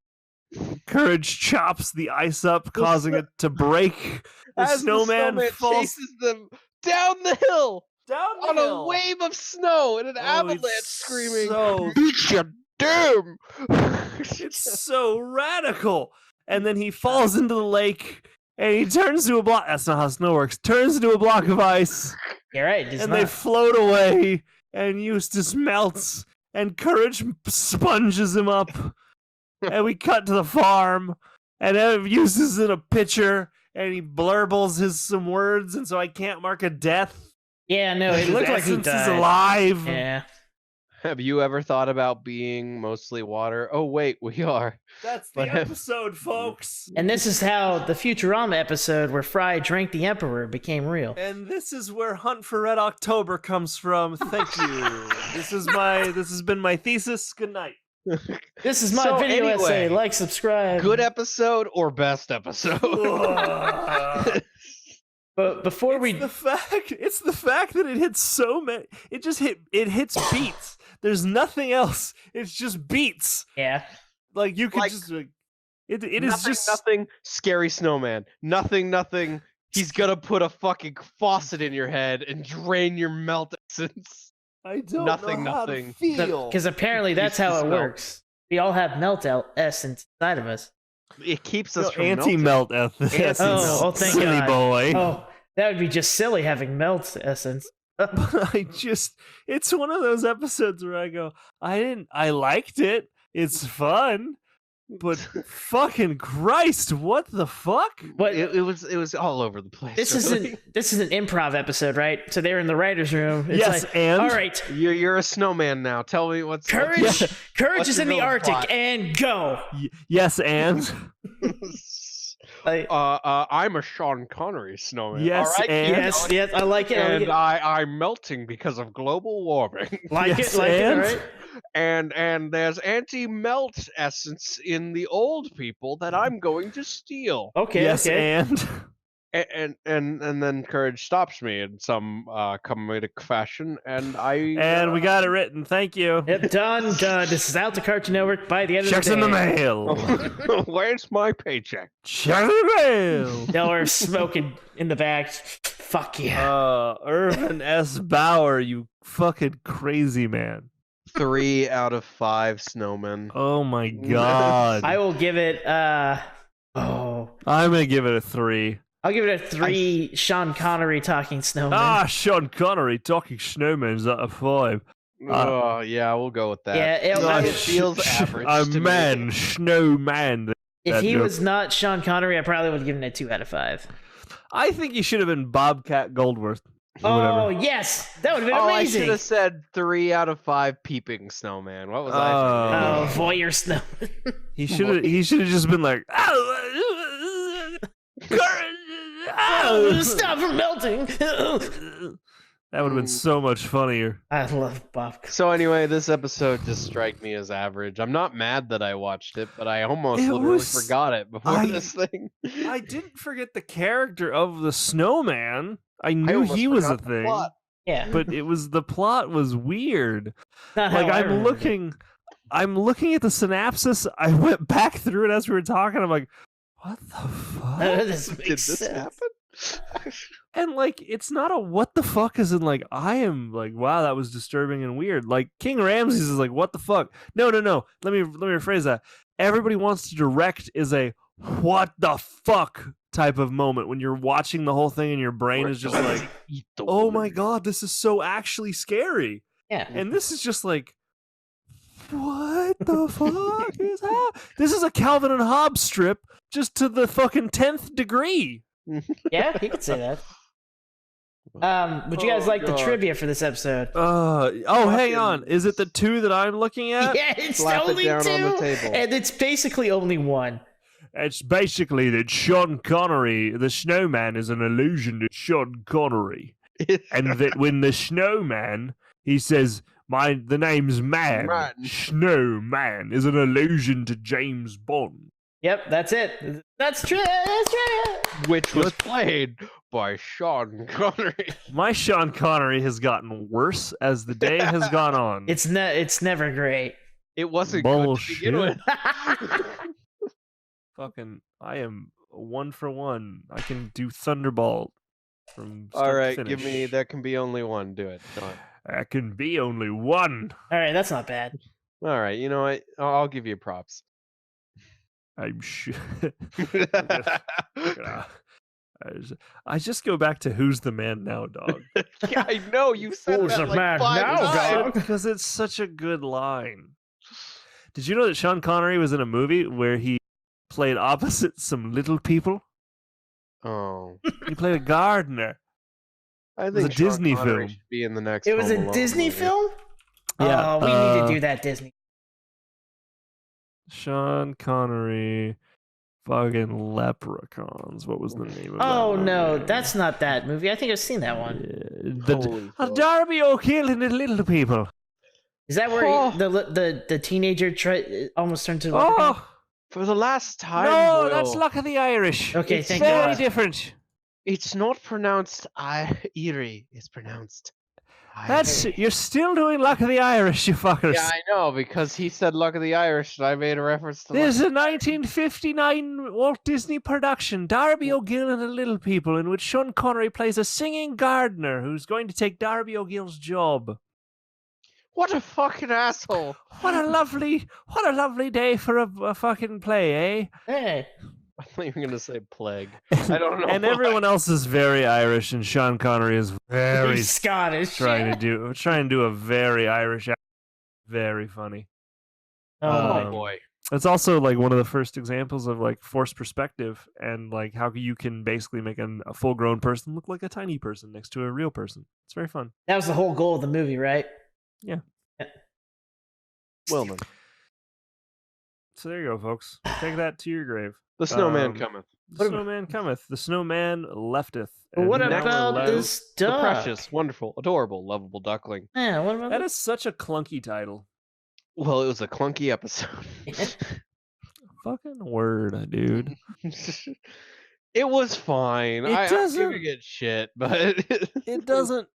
C: Courage chops the ice up, causing it to break. The snowman
D: chases them down the hill, on a wave of snow and an avalanche, screaming, "Beat your doom!"
C: It's so radical. And then he falls into the lake, and he turns to a block. That's not how snow works. Turns into a block of ice.
B: You're right.
C: They float away, and Eustace melts, and Courage sponges him up. And we cut to the farm, and Eustace is in a pitcher, and he blurbles some words, and so I can't mark a death.
B: Yeah, no, it looked like he died.
C: He's alive.
B: Yeah.
D: Have you ever thought about being mostly water? Oh, wait, we are.
C: That's the episode, folks.
B: And this is how the Futurama episode where Fry drank the Emperor became real.
C: And this is where Hunt for Red October comes from. Thank you. This has been my thesis. Good night.
B: This is my video essay. Like, subscribe.
D: Good episode or best episode?
B: But before
C: it's the fact that it hits so many. It hits beats. There's nothing else. It's just beats.
B: Yeah.
C: Like you could just. It is just
D: nothing. Scary snowman. Nothing. He's gonna put a fucking faucet in your head and drain your melt essence.
C: I don't know how to feel.
B: Because apparently that's how it works. We all have melt essence inside of us.
D: It keeps us from
C: anti-melt essence.
B: Oh, thank
C: silly
B: God.
C: Boy.
B: Oh, that would be just silly having melt essence.
C: But it's one of those episodes where I go, I liked it. It's fun. But fucking Christ, what the fuck?
B: But
D: it was all over the place.
B: This is an improv episode, right? So they're in the writers' room. It's
C: yes,
B: like,
C: and
B: all right,
D: you're a snowman now. Tell me what's
B: Courage is in the Arctic, and go.
C: Yes, and
D: I'm a Sean Connery snowman.
C: Yes,
D: all right,
B: yes, I like it.
D: And I'm melting because of global warming.
B: Like
C: yes,
B: it, all right.
D: And there's anti-melt essence in the old people that I'm going to steal.
B: Okay.
C: Yes,
B: okay.
D: And then Courage stops me in some comedic fashion, and
C: we got it written. Thank you.
B: Yep, done. This is out to Cartoon Network by the end
C: Checks
B: of the day.
C: in the mail.
D: Where's my paycheck?
C: Check in the mail.
B: Delworth smoking in the back. Fuck yeah.
C: Irvin S. Bauer, you fucking crazy man.
D: 3 out of 5 snowmen.
C: Oh my God.
B: I will give it
C: I'm gonna give it a 3.
B: I'll give it a 3 Sean Connery talking snowman.
C: Sean Connery talking snowman's out of 5.
D: Yeah, we'll go with that.
B: Yeah,
D: it feels average.
C: A man, snowman.
B: If he was not Sean Connery, I probably would have given it a 2 out of 5.
C: I think he should have been Bobcat Goldthwait.
B: Oh, yes! That would have been amazing!
D: I should have said 3 out of 5 peeping snowman. What was I thinking?
B: Voyeur snowman.
C: He should have just been like,
B: stop from melting!
C: That would have been so much funnier.
B: I love Bob.
D: So anyway, this episode just strike me as average. I'm not mad that I watched it, but I almost literally forgot it before this thing.
C: I didn't forget the character of the snowman. I knew he was a thing.
B: Yeah,
C: but the plot was weird. Like I'm looking at the synopsis. I went back through it as we were talking. I'm like, what the fuck?
D: Did this happen?
C: And like, it's not a what the fuck, as in like, I am like, wow, that was disturbing and weird. Like King Ramses is like, what the fuck? No. Let me rephrase that. Everybody Wants to Direct is a what the fuck type of moment when you're watching the whole thing and your brain is just like, oh my god, this is so actually scary.
B: Yeah.
C: And this is just like, what the fuck is happening? This is a Calvin and Hobbes strip just to the fucking 10th degree.
B: Yeah, you could say that. Would you guys like the trivia for this episode?
C: Hang on. Is it the 2 that I'm looking at?
B: Yeah, it's only 2, and it's basically only 1.
C: It's basically that Sean Connery, the snowman, is an allusion to Sean Connery. And that when the snowman, he says, the name's Man. Snowman is an allusion to James Bond.
B: Yep, that's it. That's true.
D: Which was played by Sean Connery.
C: My Sean Connery has gotten worse as the day has gone on.
B: It's never great.
D: It wasn't
C: bullshit.
D: Good to begin with.
C: Fucking, I am 1 for 1. I can do Thunderbolt from start
D: all right,
C: to
D: give me There Can Be Only One. Do it.
C: There can be only one.
B: All right, that's not bad.
D: All right, you know what? I'll give you props.
C: I'm sure. I just go back to Who's the Man Now, Dog.
D: Yeah, I know you said
B: Who's
D: that
B: the man
D: 5
B: now,
D: times.
B: dog?
C: Because it's such a good line. Did you know that Sean Connery was in a movie where he played opposite some little people?
D: Oh,
C: He played a gardener.
D: I think
C: it was a Disney
D: Connery
C: film.
D: should be in the next.
B: It was
D: Home
B: a
D: Alone
B: Disney
D: movie.
B: film?
C: Yeah.
B: Oh, we need to do that Disney.
C: Sean Connery, fucking Leprechauns. What was the name of that?
B: Oh, no,
C: movie?
B: that's not that movie. I think I've seen that one.
D: Holy fuck.
C: Darby O'Kill and the little people.
B: Is that where the teenager almost turned to
C: Oh,
D: For the last time.
C: no,
D: Will,
C: that's Luck of the Irish.
B: Okay,
C: it's
B: thank
C: very
B: God.
C: different.
D: It's not pronounced Erie. It's pronounced.
C: You're still doing Luck of the Irish, you fuckers.
D: Yeah, I know, because he said Luck of the Irish, and I made a reference to.
C: There's a 1959 Walt Disney production, Darby O'Gill and the Little People, in which Sean Connery plays a singing gardener who's going to take Darby O'Gill's job.
D: What a fucking asshole!
C: What a lovely day for a fucking play, eh?
B: Hey.
D: I thought you were gonna say plague. I don't know.
C: And
D: why.
C: everyone else is very Irish, and Sean Connery is very
B: He's Scottish.
C: trying to do a very Irish accent. Very funny.
D: Oh boy.
C: It's also like one of the first examples of like forced perspective and like how you can basically make a full-grown person look like a tiny person next to a real person. It's very fun.
B: That was the whole goal of the movie, right?
C: Yeah.
D: Well then.
C: So there you go, folks. Take that to your grave.
D: The Snowman Cometh.
C: The Snowman Cometh. The Snowman lefteth.
B: But what
C: And
B: about
C: never
B: this
D: The
B: duck?
D: precious, wonderful, adorable, lovable duckling.
B: Yeah, what about
C: That is such a clunky title.
D: Well, it was a clunky episode.
C: Fucking word, dude.
D: It was fine. I'm giving it shit, but
C: It doesn't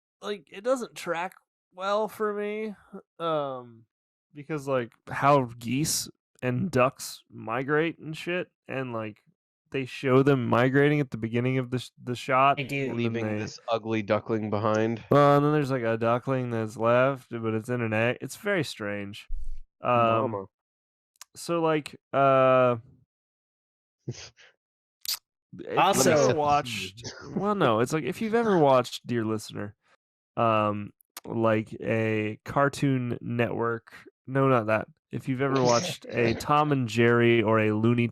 C: track well for me. Because like how geese and ducks migrate and shit, and like they show them migrating at the beginning of the shot.
B: They do.
D: leaving this ugly duckling behind.
C: Well, and then there's like a duckling that's left, but it's in an egg. It's very strange.
D: Mama.
C: So like if
B: Also-
C: you've ever watched well no, it's like if you've ever watched, dear listener, like a Cartoon Network, no, not that. If you've ever watched a Tom and Jerry or a Looney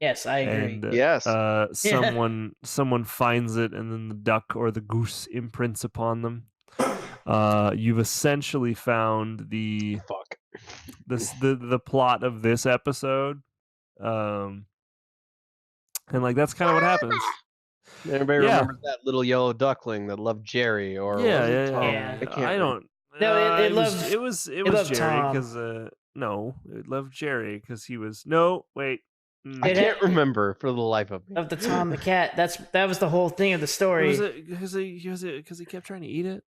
B: Yes, I agree.
C: and
D: Yes.
C: someone finds it and then the duck or the goose imprints upon them, you've essentially found the
D: Fuck.
C: the plot of this episode, and like that's kind of what happens.
D: Everybody remembers that little yellow duckling that loved Jerry, or
B: Yeah.
C: I don't.
B: No, it
C: was Jerry because no, it loved Jerry because he was wait.
D: I can't remember for the life of me.
B: Of the Tom the cat. That was the whole thing of the story.
C: Because he kept trying to eat it.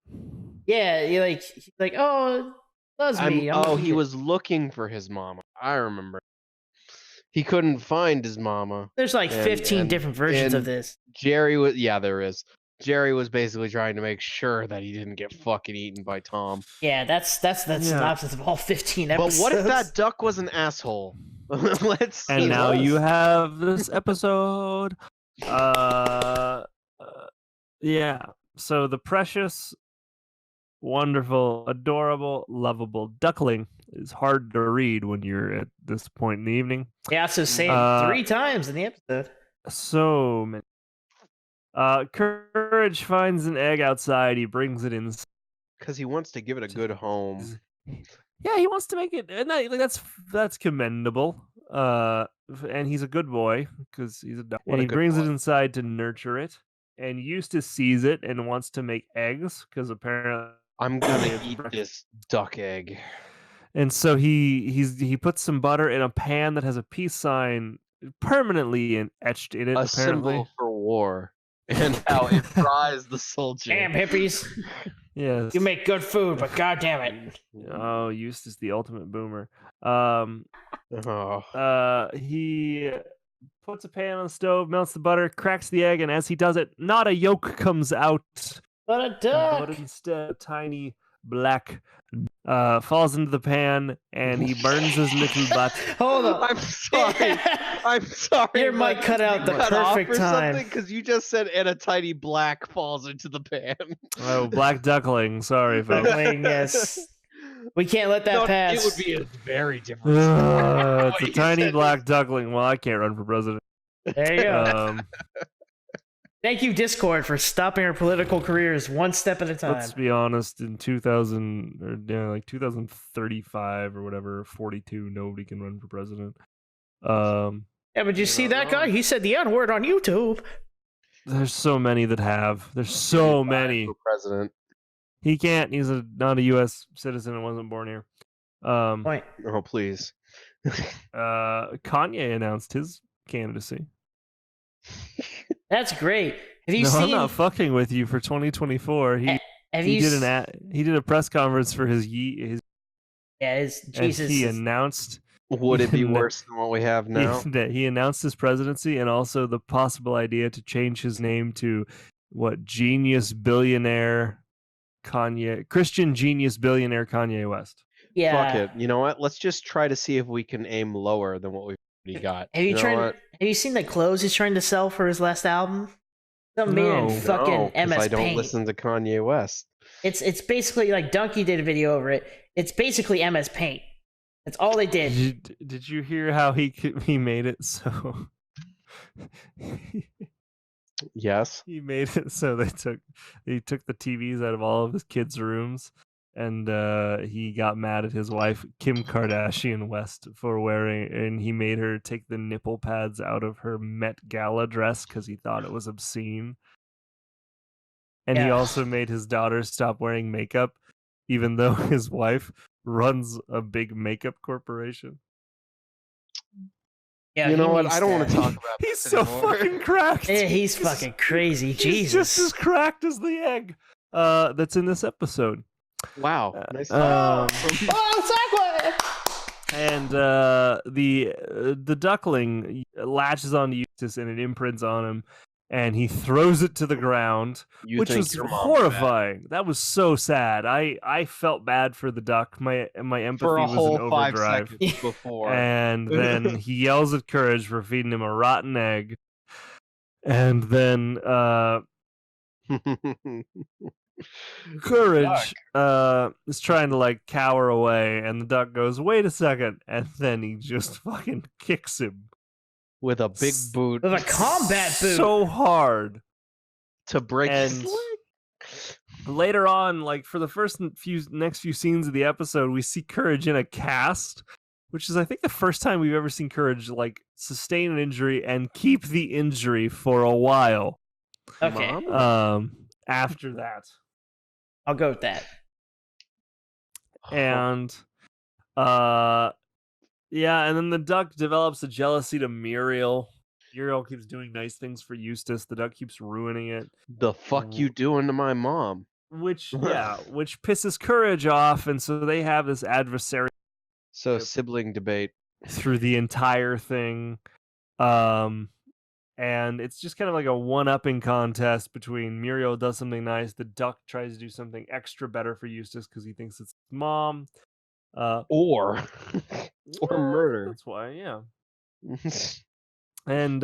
B: Yeah, he's like, oh, loves me.
D: He was looking for his mama. I remember. He couldn't find his mama.
B: There's like 15 different versions of this.
D: Jerry was there is. Jerry was basically trying to make sure that he didn't get fucking eaten by Tom.
B: Yeah, that's the synopsis of all 15 episodes.
D: But what if that duck was an asshole? Let's see.
C: And now you have this episode. Yeah. So the precious, wonderful, adorable, lovable duckling is hard to read when you're at this point in the evening.
B: Yeah, so say it 3 times in the episode.
C: So many. Courage finds an egg outside. He brings it in
D: because he wants to give it a good home.
C: Yeah, he wants to make it. And that's commendable. And he's a good boy because he's a duck. And he brings it inside to nurture it. And Eustace sees it and wants to make eggs because apparently
D: I'm gonna eat this duck egg.
C: And so he puts some butter in a pan that has a peace sign permanently etched in it.
D: A symbol for war. And how it fries the soldier.
B: Damn hippies.
C: Yes.
B: You make good food, but goddamn it.
C: Oh, Eustace, the ultimate boomer. He puts a pan on the stove, melts the butter, cracks the egg, and as he does it, not a yolk comes out.
B: But a duck.
C: But instead, a tiny black falls into the pan, and he burns his little butt.
B: Hold on.
D: I'm sorry. I'm sorry.
B: Your mic cut out the perfect time.
D: Because you just said, and a tiny black falls into the pan.
C: Oh, black duckling. Sorry, folks.
B: Duckling, yes. We can't let that pass.
D: It would be a very different
C: it's a tiny black duckling. Well, I can't run for president.
B: There you go. Thank you, Discord, for stopping our political careers one step at a time.
C: Let's be honest, in 2035 or whatever, 42, nobody can run for president.
B: Yeah, but you see that guy? He said the N-word on YouTube.
C: There's so many that have. There's so many.
D: President.
C: He can't. He's not a U.S. citizen and wasn't born here.
B: Point.
D: Oh, please.
C: Kanye announced his candidacy.
B: That's great. Have you seen?
C: I'm not fucking with you for 2024. He did a press conference for his Jesus.
B: And
C: he announced.
D: Would it be worse than what we have now?
C: He announced his presidency and also the possible idea to change his name to genius billionaire Kanye, Christian genius billionaire Kanye West.
B: Yeah.
D: Fuck it. You know what? Let's just try to see if we can aim lower than what we've already got.
B: Have you seen the clothes he's trying to sell for his last album? Some made in fucking MS Paint.
D: I don't listen to Kanye West.
B: It's basically like Donkey did a video over it. It's basically MS Paint. That's all they did.
C: Did you hear how he made it so?
D: Yes.
C: He made it so he took the TVs out of all of his kids' rooms, and he got mad at his wife Kim Kardashian West for and he made her take the nipple pads out of her Met Gala dress because he thought it was obscene. And he also made his daughter stop wearing makeup, even though his wife runs a big makeup corporation.
B: Yeah,
D: you know what? I don't want to talk about
C: He's so fucking cracked.
B: Yeah, he's fucking crazy. Jesus.
C: He's just as cracked as the egg that's in this episode.
D: Wow. Nice.
B: Segue!
C: And the duckling latches onto Eustace and it imprints on him, and he throws it to the ground, which was horrifying. That was so sad. I felt bad for the duck. My empathy was in overdrive.
D: 5 seconds before.
C: And then he yells at Courage for feeding him a rotten egg. And then Courage is trying to cower away, and the duck goes, "Wait a second," and then he just fucking kicks him.
D: With a big boot.
B: With a combat boot.
C: So hard.
D: To break his leg.
C: Later on, for the next few scenes of the episode, we see Courage in a cast, which is, I think, the first time we've ever seen Courage, sustain an injury and keep the injury for a while.
B: Okay.
C: After that.
B: I'll go with that.
C: And yeah, and then the duck develops a jealousy to Muriel. Muriel keeps doing nice things for Eustace. The duck keeps ruining it.
D: The fuck you doing to my mom?
C: Which pisses Courage off, and so they have this adversary.
D: So sibling debate
C: through the entire thing. And it's just kind of like a one-upping contest between Muriel does something nice, the duck tries to do something extra better for Eustace because he thinks it's his mom.
D: Or murder.
C: That's why, yeah. And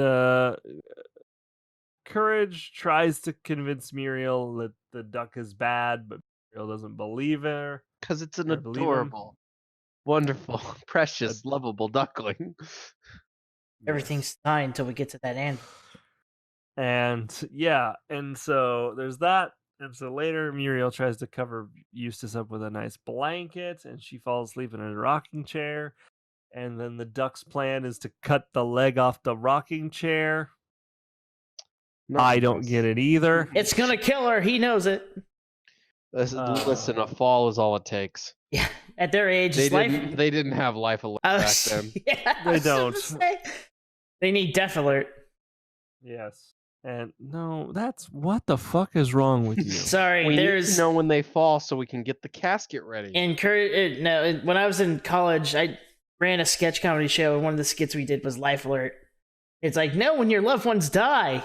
C: Courage tries to convince Muriel that the duck is bad, but Muriel doesn't believe her.
D: Because it's an adorable, wonderful, precious, lovable duckling.
B: Everything's fine until we get to that end.
C: And yeah, and so there's that. And so later, Muriel tries to cover Eustace up with a nice blanket, and she falls asleep in a rocking chair. And then the duck's plan is to cut the leg off the rocking chair. I don't get it either.
B: It's gonna kill her. He knows it.
D: Listen, a fall is all it takes.
B: Yeah, at their age,
D: they didn't have life alert back then.
B: Yeah,
C: they don't.
B: They need death alert.
C: Yes. And no, that's what the fuck is wrong with you?
B: Sorry,
D: we need to know when they fall so we can get the casket ready.
B: When I was in college, I ran a sketch comedy show, and one of the skits we did was Life Alert. It's like, no, when your loved ones die,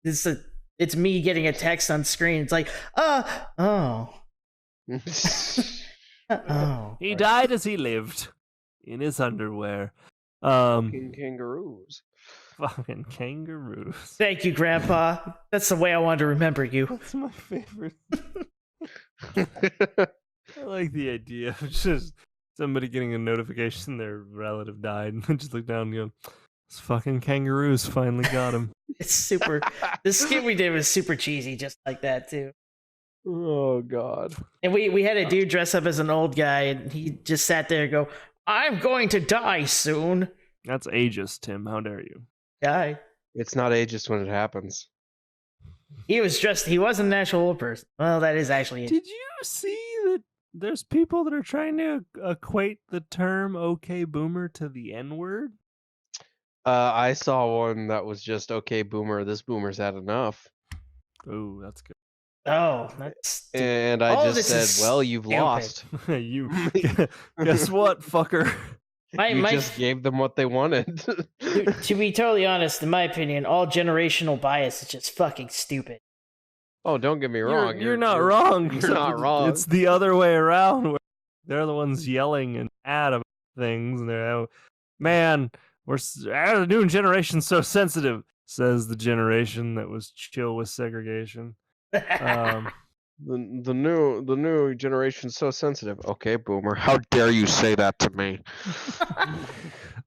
B: it's me getting a text on screen. It's like, oh.
C: He died as he lived, in his underwear.
D: Fucking kangaroos.
C: Fucking kangaroos.
B: Thank you, Grandpa. That's the way I wanted to remember you.
C: That's my favorite. I like the idea of just somebody getting a notification their relative died and just look down and go, "This fucking kangaroos finally got him."
B: It's super. The skit we did was super cheesy, just like that too.
D: Oh God.
B: And we had a dude dress up as an old guy, and he just sat there and go, "I'm going to die soon."
C: That's ageist, Tim. How dare you?
B: Die.
D: It's not ageist when it happens.
B: He was dressed. He wasn't an actual old person. Well, that is actually.
C: Did you see that? There's people that are trying to equate the term "okay boomer" to the N-word.
D: I saw one that was just "okay boomer. This boomer's had enough."
C: Oh, that's good.
B: Oh, that's.
D: And I just said, "Well, you've lost."
C: You guess what, fucker?
D: You just gave them what they wanted.
B: To be totally honest, in my opinion, all generational bias is just fucking stupid.
D: Oh, don't get me wrong.
C: You're not wrong.
D: You're not wrong.
C: It's the other way around. Where they're the ones yelling and mad about things. And they're, man, the new generation's so sensitive, says the generation that was chill with segregation.
D: The new generation's so sensitive. Okay, boomer. How dare you say that to me?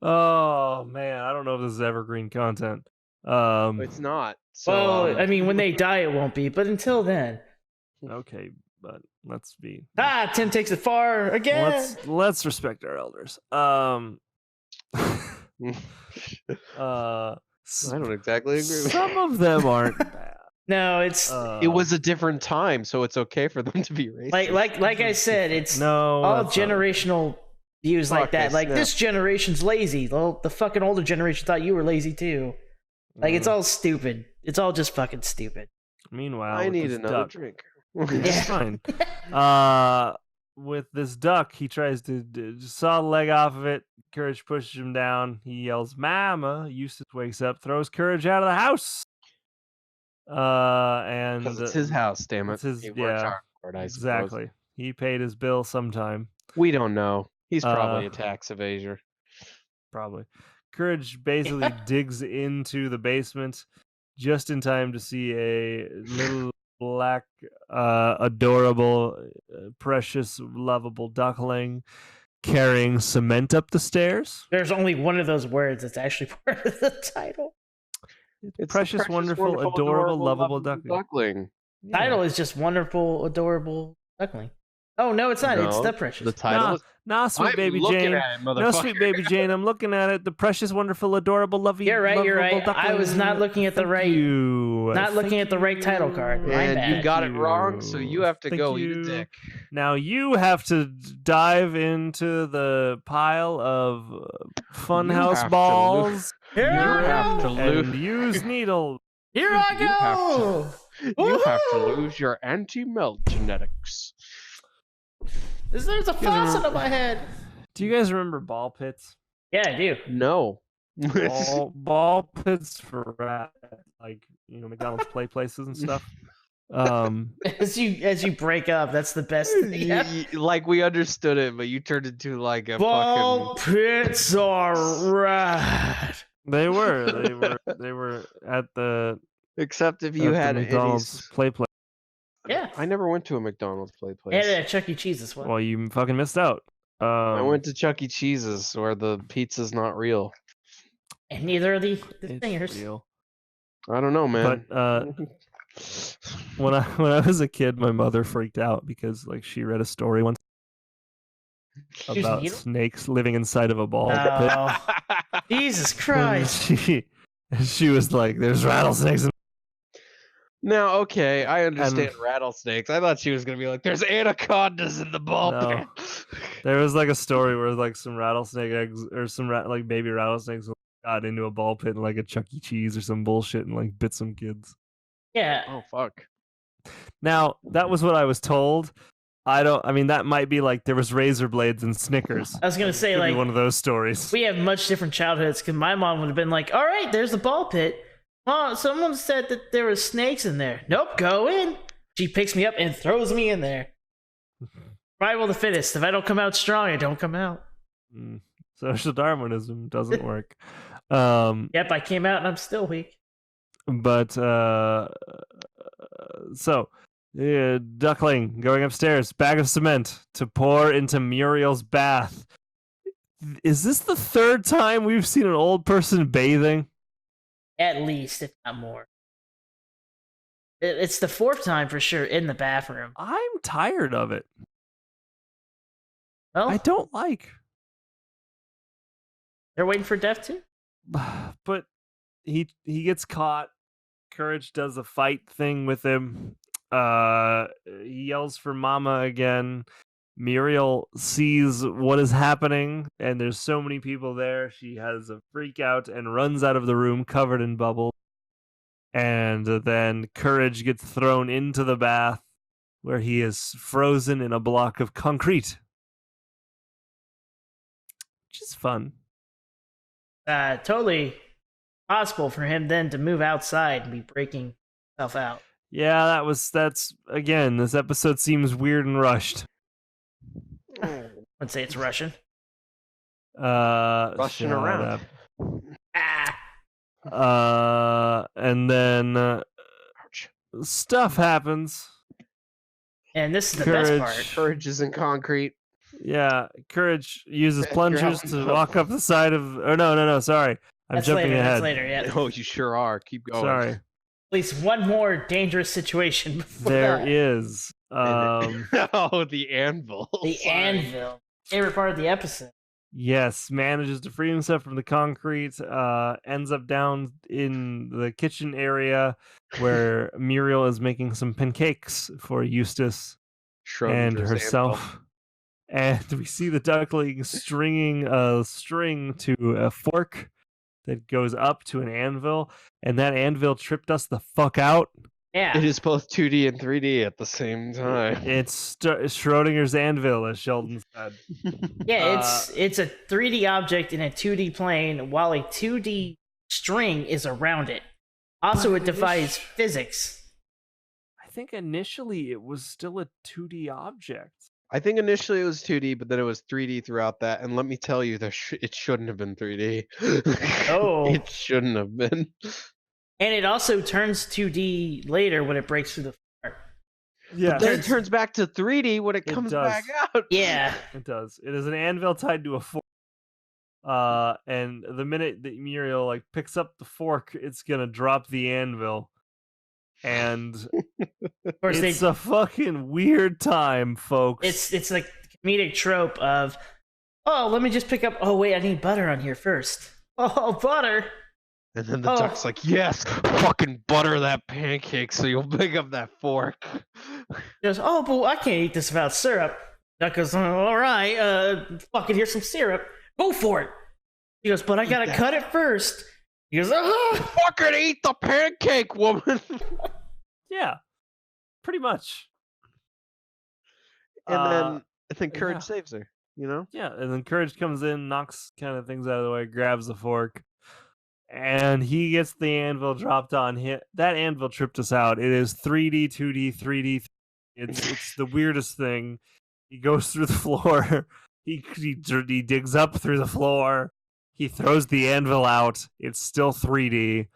C: Oh man, I don't know if this is evergreen content.
D: It's not. So,
B: well, I mean, when they die, it won't be. But until then.
C: Okay, but let's be.
B: Tim takes it far again.
C: Let's respect our elders. I
D: don't exactly agree with
C: some of them aren't bad.
B: No, it's
D: it was a different time, so it's okay for them to be racist.
B: Like I said, it's all generational views like that. Like this generation's lazy. Well, the fucking older generation thought you were lazy too. Like it's all stupid. It's all just fucking stupid.
C: Meanwhile,
D: I need another drink.
C: It's fine. With this duck, he tries to saw the leg off of it. Courage pushes him down. He yells, "Mama!" Eustace wakes up, throws Courage out of the house. And
D: it's his house, damn it.
C: It's his,
D: hard,
C: exactly. He paid his bill sometime.
D: We don't know. He's probably a tax evader.
C: Probably. Courage basically digs into the basement just in time to see a little black, adorable, precious, lovable duckling carrying cement up the stairs.
B: There's only one of those words that's actually part of the title.
C: It's precious, wonderful, adorable, lovable duckling.
B: Yeah. Title is just wonderful, adorable duckling. Oh no, it's not. It's
D: No,
B: the Precious.
D: The title is.
C: Nah, sweet
D: I'm
C: baby
D: looking
C: Jane.
D: at it,
C: No,
D: motherfucker.
C: sweet baby Jane. I'm looking at it. The precious, wonderful, adorable, lovely.
B: You're right. You're
C: Lovable
B: right.
C: Duckling.
B: I was not looking at the
C: Thank
B: right.
C: You.
B: Not looking at the right title card. My
D: And you
B: bad.
D: got it wrong, so you have to
C: Thank
D: go eat
C: you.
D: a dick.
C: Now you have to dive into the pile of funhouse balls.
B: Here
D: You
B: I
D: have to
B: go.
D: lose.
C: And use needles.
B: Here I
D: You have
B: go.
D: You have to
B: Woohoo!
D: lose your anti-melt genetics.
B: There's a faucet on my head.
C: Do you guys remember ball pits?
B: Yeah, I do.
D: No.
C: Ball pits for rats, like McDonald's play places and stuff.
B: As you break up, that's the best thing. Yeah.
D: Like we understood it, but you turned into like a
B: Ball pits are rad.
C: They were at the
D: Except if you had
C: McDonald's play place.
B: Yeah.
D: I never went to a McDonald's play
B: And
D: place.
B: at Chuck E. Cheese as well.
C: Well, you fucking missed out.
D: I went to Chuck E. Cheese's where the pizza's not real.
B: And neither are the
C: It's
B: singers.
C: real.
D: I don't know, man.
C: But when I was a kid, my mother freaked out because she read a story once about snakes living inside of a ball pit.
B: Oh, Jesus Christ!
C: She was like, "There's rattlesnakes."
D: Now, okay, I understand rattlesnakes. I thought she was gonna be like, "There's anacondas in the ball pit."
C: There was a story where some rattlesnake eggs or some baby rattlesnakes got into a ball pit in a Chuck E. Cheese or some bullshit and bit some kids.
B: Yeah.
D: Oh fuck.
C: Now that was what I was told. That might be there was razor blades and Snickers.
B: I was gonna say
C: Could be one of those stories.
B: We have much different childhoods because my mom would have been like, "All right, there's the ball pit. Mom, someone said that there were snakes in there. Nope, go in." She picks me up and throws me in there. Survival of the fittest. If I don't come out strong, I don't come out.
C: Social Darwinism doesn't work.
B: Yep, I came out and I'm still weak.
C: But Duckling going upstairs, bag of cement to pour into Muriel's bath. Is this the third time we've seen an old person bathing?
B: At least, if not more. It's the fourth time for sure in the bathroom.
C: I'm tired of it.
B: Well,
C: I don't like.
B: They're waiting for Death too?
C: But he gets caught. Courage does a fight thing with him. He yells for Mama again. Muriel sees what is happening, and there's so many people there. She has a freak out and runs out of the room covered in bubbles. And then Courage gets thrown into the bath, where he is frozen in a block of concrete. Which is fun.
B: Totally possible for him then to move outside and be breaking stuff out.
C: Yeah, that's again, this episode seems weird and rushed.
B: I'd say it's Russian.
D: Rushing around.
C: And then stuff happens.
B: And this is the best part.
D: Courage is in concrete.
C: Yeah, Courage uses plungers to walk up the side of. Oh no! Sorry,
B: That's
C: jumping
B: later,
C: ahead.
B: That's later, yeah.
D: Oh, you sure are. Keep going.
C: Sorry.
B: At least one more dangerous situation before
C: There
B: that.
C: is.
D: Oh, the anvil.
B: The anvil. Favorite part of the episode.
C: Yes, manages to free himself from the concrete. Ends up down in the kitchen area where Muriel is making some pancakes for Eustace and herself.
D: Anvil.
C: And we see the duckling stringing a string to a fork that goes up to an anvil, and that anvil tripped us the fuck out.
B: Yeah.
D: It is both 2D and 3D at the same time.
C: It's Schrodinger's anvil, as Sheldon said.
B: Yeah, it's a 3D object in a 2D plane, while a 2D string is around it. Also, it defies physics.
C: I think initially it was still a 2D object.
D: I think initially it was 2D, but then it was 3D throughout that. And let me tell you, it shouldn't have been 3D.
B: Oh.
D: It shouldn't have been.
B: And it also turns 2D later when it breaks through the floor.
C: Yeah,
D: But then it turns back to 3D when it comes
C: does.
D: back out.
B: Yeah.
C: It does. It is an anvil tied to a fork. And the minute that Muriel picks up the fork, it's gonna drop the anvil. And
B: Of course,
C: it's a fucking weird time, folks.
B: It's like comedic trope of, oh, let me just pick up. Oh wait, I need butter on here first. Oh, butter.
D: And then the duck's like, yes, fucking butter that pancake so you'll pick up that fork.
B: He goes, oh, but I can't eat this without syrup. Duck goes, all right, fucking here's some syrup. Go for it. He goes, but I gotta cut it first. He goes,
D: fucking eat the pancake, woman.
C: Yeah, pretty much.
D: And then Courage saves her, you know?
C: Yeah, and then Courage comes in, knocks kind of things out of the way, grabs the fork, and he gets the anvil dropped on him. That anvil tripped us out. It is 3D, 2D, 3D. It's the weirdest thing. He goes through the floor. He digs up through the floor. He throws the anvil out. It's still 3D.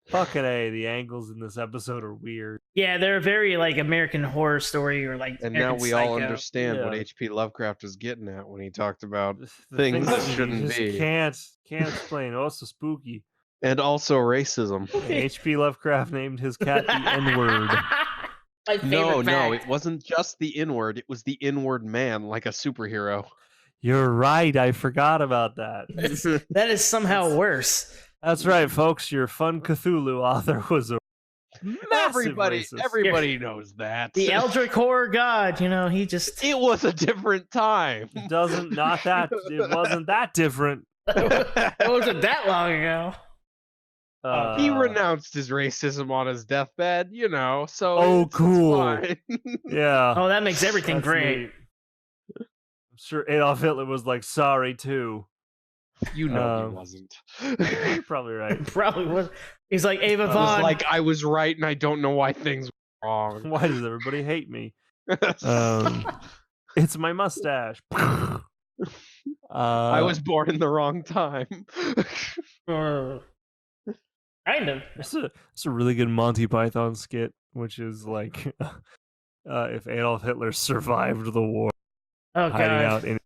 C: Fucking A, the angles in this episode are weird.
B: yeah, they're very like American Horror Story or like.
D: And
B: American
D: now we
B: Psycho.
D: all understand what H.P. Lovecraft was getting at when he talked about things that shouldn't
C: you just
D: be.
C: Can't explain. Also spooky.
D: And also racism.
C: H.P. Lovecraft named his cat the N-word.
B: My favorite fact.
D: It wasn't just the N-word. It was the N-word man, like a superhero.
C: You're right. I forgot about that.
B: That is somehow worse.
C: That's right, folks. Your Fun Cthulhu author was a massive racist.
D: Everybody knows that.
B: The Eldritch horror god, he just.
D: It was a different time.
C: It wasn't that different.
B: It wasn't that long ago.
D: He renounced his racism on his deathbed, so.
C: Oh,
D: it's
C: cool.
D: fine.
C: Yeah.
B: Oh, that makes everything
C: That's
B: great.
C: neat. I'm sure Adolf Hitler was like, sorry, too.
D: You know he wasn't.
C: You're probably right.
B: Probably was. He's like Ava
D: It was
B: Vaughn.
D: like, I was right and I don't know why things were wrong.
C: Why does everybody hate me? It's my mustache.
D: I was born in the wrong time.
B: Kind of.
C: It's a really good Monty Python skit, which is like if Adolf Hitler survived the war,
B: Oh
C: hiding
B: god.
C: out in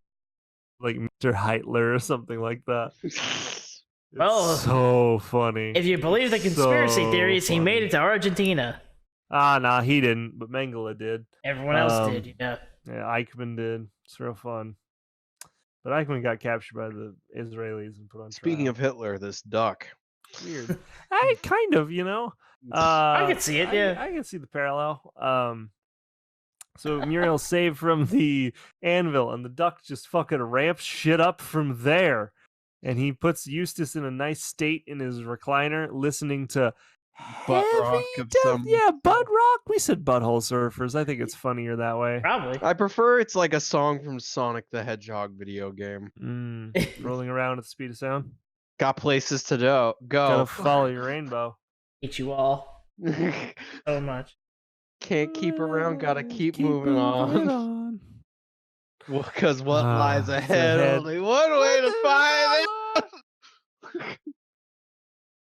C: like Mr. Heitler or something like that. It's
B: Well,
C: so funny.
B: If you believe the conspiracy
C: So
B: theories, he made
C: funny.
B: it to Argentina.
C: Nah, he didn't, but Mengele did.
B: Everyone else did,
C: Yeah, Eichmann did. It's real fun. But Eichmann got captured by the Israelis and put on
D: Speaking
C: trial.
D: of Hitler, this duck.
C: Weird. I kind of,
B: I could see it, yeah.
C: I can see the parallel. So Muriel's saved from the anvil, and the duck just fucking ramps shit up from there. And he puts Eustace in a nice state in his recliner, listening to
D: Butt
C: heavy
D: rock of
C: death-
D: some-
C: Yeah, butt rock. We said butthole surfers. I think it's funnier that way.
B: Probably.
D: I prefer it's like a song from Sonic the Hedgehog video game.
C: Rolling around at the speed of sound.
D: Got places to go.
C: Gotta follow your rainbow.
B: Hate you all so much.
D: Can't keep around, gotta keep moving on. Because what lies ahead,
C: ahead.
D: only one way to find it.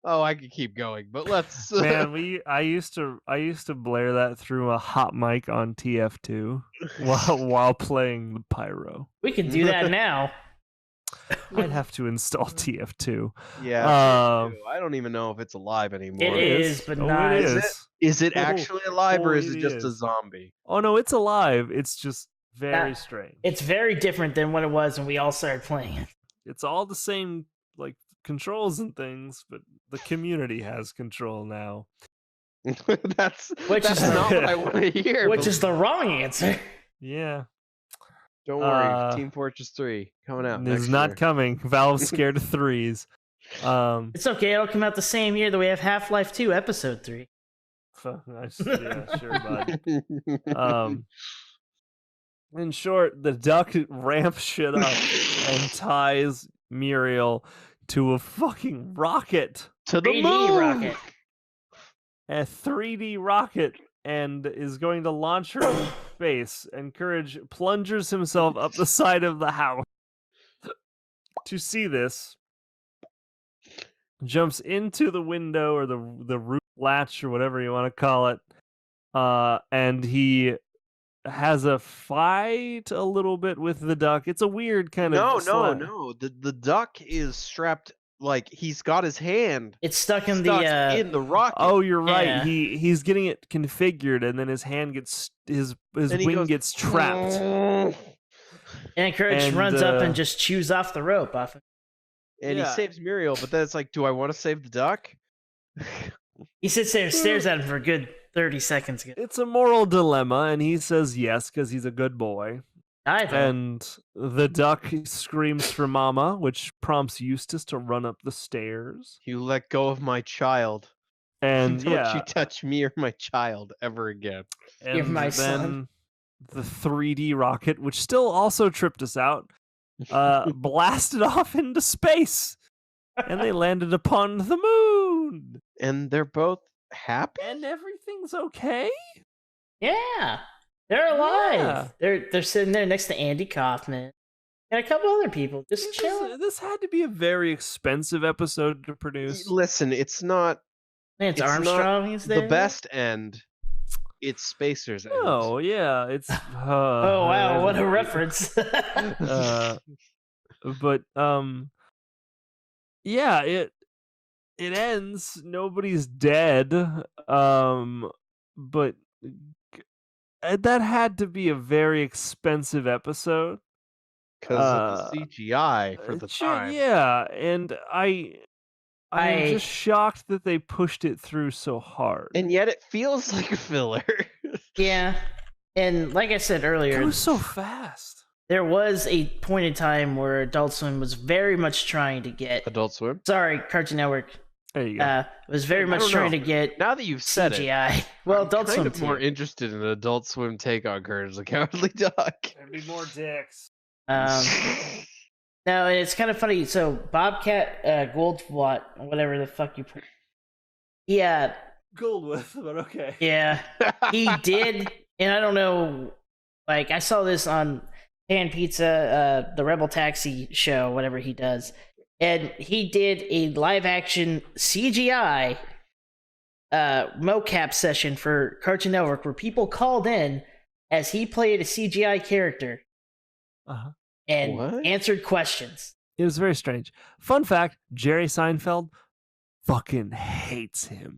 D: Oh, I could keep going, but let's.
C: Man, I used to blare that through a hot mic on TF2 while playing the pyro.
B: We can do that now.
C: I'd have to install TF2.
D: Yeah, I don't even know if it's alive anymore.
B: It is, but not.
C: It is.
D: Is it actually alive, or is it just a
C: is.
D: zombie?
C: Oh no, it's alive. It's just very strange.
B: It's very different than what it was when we all started playing it.
C: It's all the same, like controls and things, but the community has control now.
D: that's
B: Which is
D: not what I want to hear.
B: Which is the wrong answer.
C: Yeah.
D: Don't worry, Team Fortress 3 coming out.
C: It's
D: next
C: not
D: year.
C: coming. Valve's scared of threes.
B: It's okay. It'll come out the same year that we have Half-Life 2 Episode 3.
C: Yeah, sure, bud. In short, the duck ramps shit up and ties Muriel to a fucking rocket.
D: To the
B: 3D
D: moon!
B: rocket.
C: A 3D rocket, and is going to launch her in space. And Courage plunges himself up the side of the house to see this. Jumps into the window or the roof latch or whatever you want to call it, and he has a fight a little bit with the duck. It's a weird kind of
D: No. The duck is strapped like he's got his hand
B: It's stuck in
D: in the rocket.
C: Oh, you're right.
B: Yeah.
C: He's getting it configured, and then his hand gets his
D: And he
C: wing
D: goes,
C: gets trapped.
B: and Courage
C: and,
B: runs up and just chews off the rope off of.
D: And he
C: Yeah.
D: saves Muriel, but then it's like, do I want to save the duck?
B: He sits there and stares at him for a good 30 seconds.
C: It's a moral dilemma, and he says yes because he's a good boy.
B: I think.
C: And the duck screams for mama, which prompts Eustace to run up the stairs.
D: You let go of my child.
C: And
D: Don't you touch me or my child ever again.
B: You're
C: and
B: my
C: then
B: son.
C: the 3D rocket, which still also tripped us out, blasted off into space. And they landed upon the moon.
D: And they're both happy?
C: And everything's okay?
B: Yeah. They're alive.
C: Yeah.
B: They're sitting there next to Andy Kaufman and a couple other people just chilling.
C: This had to be a very expensive episode to produce.
D: Listen, it's not
B: Lance
D: it's
B: Armstrong
D: not
B: is there.
D: the best end. It's Spacer's end.
C: Oh, yeah. It's
B: Oh wow, what a reference.
C: But yeah, it ends, nobody's dead. But that had to be a very expensive episode.
D: Because of the CGI for the time.
C: Yeah, and I'm just shocked that they pushed it through so hard.
D: And yet it feels like a filler.
B: Yeah. And like I said earlier,
C: It was so fast.
B: there was a point in time where Adult Swim was very much trying to get
D: Adult Swim?
B: Sorry, Cartoon Network.
C: There you go.
B: Was very much trying to get
D: Now that you've said
B: CGI.
D: it,
B: Well,
D: I'm
B: Adult
D: kind
B: Swim
D: of more
B: too.
D: interested in an Adult Swim take on Courage the Cowardly Duck.
C: There'd be more dicks.
B: No, and it's kind of funny. So Bobcat Goldthwait, whatever the fuck you put. Yeah,
C: Goldwith, but okay.
B: yeah, he did, and I don't know. Like I saw this on Pan Pizza, the Rebel Taxi show, whatever he does, and he did a live action CGI mocap session for Cartoon Network where people called in as he played a CGI character and
D: What?
B: answered questions.
C: It was very strange. Fun fact, Jerry Seinfeld fucking hates him.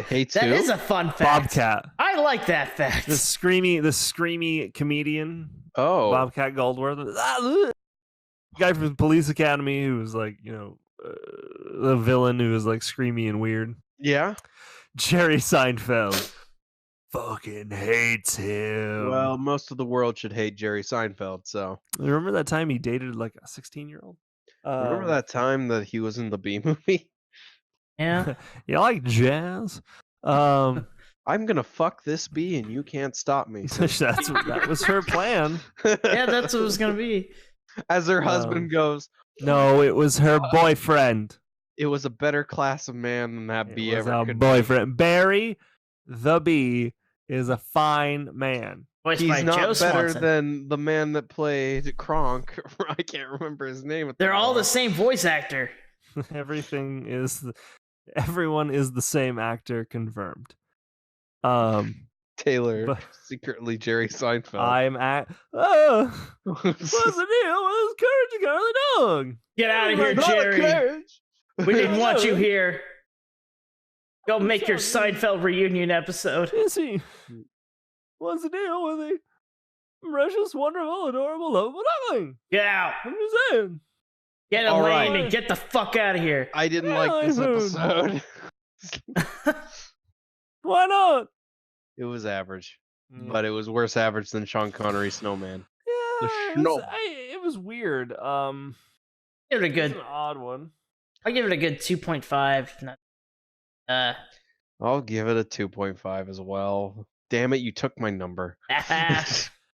D: Hates
B: That
D: who?
B: is a fun fact.
C: Bobcat.
B: I like that fact.
C: The screamy comedian,
D: Oh.
C: Bobcat Goldthwait. Guy from the Police Academy who was like, the villain who was like screamy and weird.
D: Yeah?
C: Jerry Seinfeld fucking hates him.
D: Well, most of the world should hate Jerry Seinfeld, so.
C: Remember that time he dated like a 16-year-old?
D: Remember that time that he was in the B movie?
B: Yeah.
C: You like jazz?
D: I'm gonna fuck this bee and you can't stop me.
C: That was her plan.
B: Yeah, that's what it was going to be.
D: As her husband goes,
C: No, it was her boyfriend.
D: it was a better class of man than that bee
C: It was
D: ever
C: a
D: could
C: boyfriend. Barry the bee is a fine man.
B: Voiced
D: be.
B: by
D: He's
B: Joe
D: not better
B: Swanson.
D: than the man that played Kronk. I can't remember his name. at the
B: They're all the
D: moment.
B: same voice actor.
C: Everyone is the same actor, confirmed.
D: Taylor,
C: but-
D: secretly Jerry Seinfeld.
C: I'm at. What's the deal with this Courage the Cowardly Dog?
B: Get out of here,
D: Not a
B: Jerry.
D: Courage.
B: We didn't want you here. Go make your Seinfeld reunion episode.
C: Is he? What's the deal with the precious, wonderful, adorable, lovable duckling?
B: Get out.
C: I'm just saying.
B: Get
D: All
B: Elaine
D: right.
B: and get the fuck out of here.
D: I didn't
C: Yeah,
D: like this
C: iPhone.
D: episode.
C: Why not?
D: It was average, but it was worse average than Sean Connery Snowman.
C: Yeah,
D: Schnob.
C: it was weird.
B: Give it a
C: It was
B: good.
C: an odd one.
B: I'll give it a good 2.5.
D: I'll give it a 2.5 as well. Damn it, you took my number.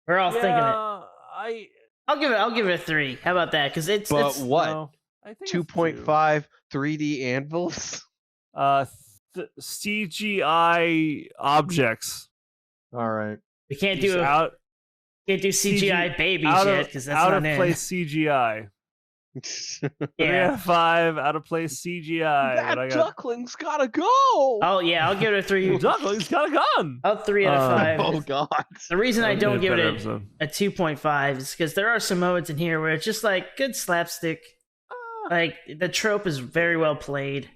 B: We're all thinking it.
C: I.
B: I'll give it a 3. How about that? Because it's
D: But
B: it's
D: what?
C: No, I think it's
D: 2.5 3D anvils?
C: CGI objects.
D: All right.
B: we can't
C: Just
B: do
C: out
B: CGI babies
C: out
B: yet
C: of
B: because that's
C: out
B: not
C: of
B: in.
C: place CGI. 3 out
B: Yeah.
C: of 5 out of place CGI.
D: That
C: But I got
D: duckling's gotta go!
B: Oh yeah, I'll give it a 3.
C: Duckling's got a gun.
B: I'll 3 out of 5.
D: Oh, God.
B: The reason I
C: That'd be
B: don't
C: a
B: give
C: better
B: it
C: episode.
B: a 2.5 is because there are some moments in here where it's just like good slapstick. Like, the trope is very well played.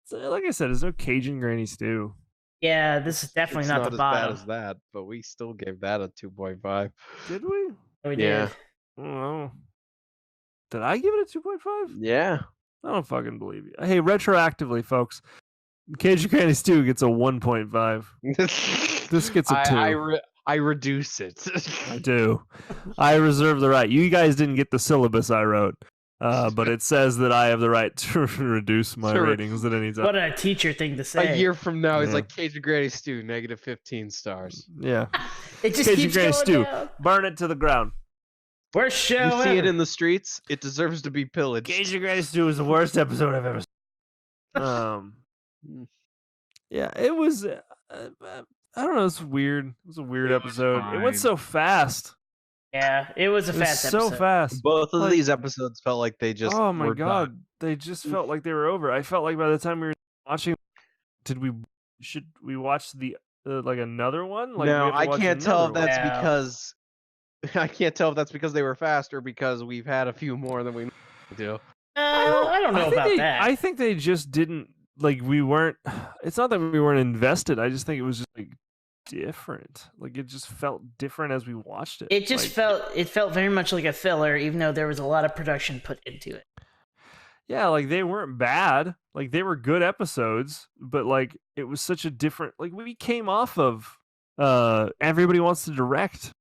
C: So, like I said, there's no Cajun granny stew.
B: Yeah, this is definitely
D: It's
B: not
D: not
B: the
D: as
B: bottom.
D: bad as that, but we still gave that a 2.5.
C: Did we?
B: We
D: Yeah.
B: did.
C: I don't know. Did I give it a 2.5?
D: Yeah.
C: I don't fucking believe you. Hey, retroactively, folks, Cajun granny stew gets a 1.5. This gets a 2.
D: I reduce it.
C: I do. I reserve the right. You guys didn't get the syllabus I wrote, but it says that I have the right to reduce my ratings at any time.
B: What a teacher thing to say.
D: A year from now, he's
C: Yeah.
D: like Cajun Granny Stew, negative 15 stars.
C: Yeah.
B: It just
C: Cajun
B: keeps
C: granny
B: going
C: stew.
B: down.
C: Burn it to the ground.
B: Worst show
D: You see it
B: ever.
D: in the streets, it deserves to be pillaged.
C: Cajun granny stew is the worst episode I've ever seen. Yeah, it was. I don't know. It's weird. It was a weird episode. It went
D: fine.
C: so fast.
B: Yeah, it was a
C: It was
B: fast
C: so
B: episode.
C: fast.
D: Both of
C: Like-
D: these episodes felt like they just
C: Oh my
D: were
C: god,
D: done.
C: they just felt like they were over. I felt like by the time we were watching, should we watch the like another one? Like, we
D: No,
C: have to
D: I
C: watch
D: can't tell if
C: another
D: that's
B: one. Yeah.
D: because I can't tell if that's because they were fast or because we've had a few more than we do.
B: I don't know
C: think
B: about
C: they-
B: that.
C: I think they just didn't like. We weren't. It's not that we weren't invested. I just think it was just like different. Like it just felt different as we watched it.
B: It just
C: Like,
B: felt very much like a filler, even though there was a lot of production put into it.
C: yeah, like they weren't bad. Like they were good episodes, but like it was such a different. Like we came off of Everybody Wants to Direct.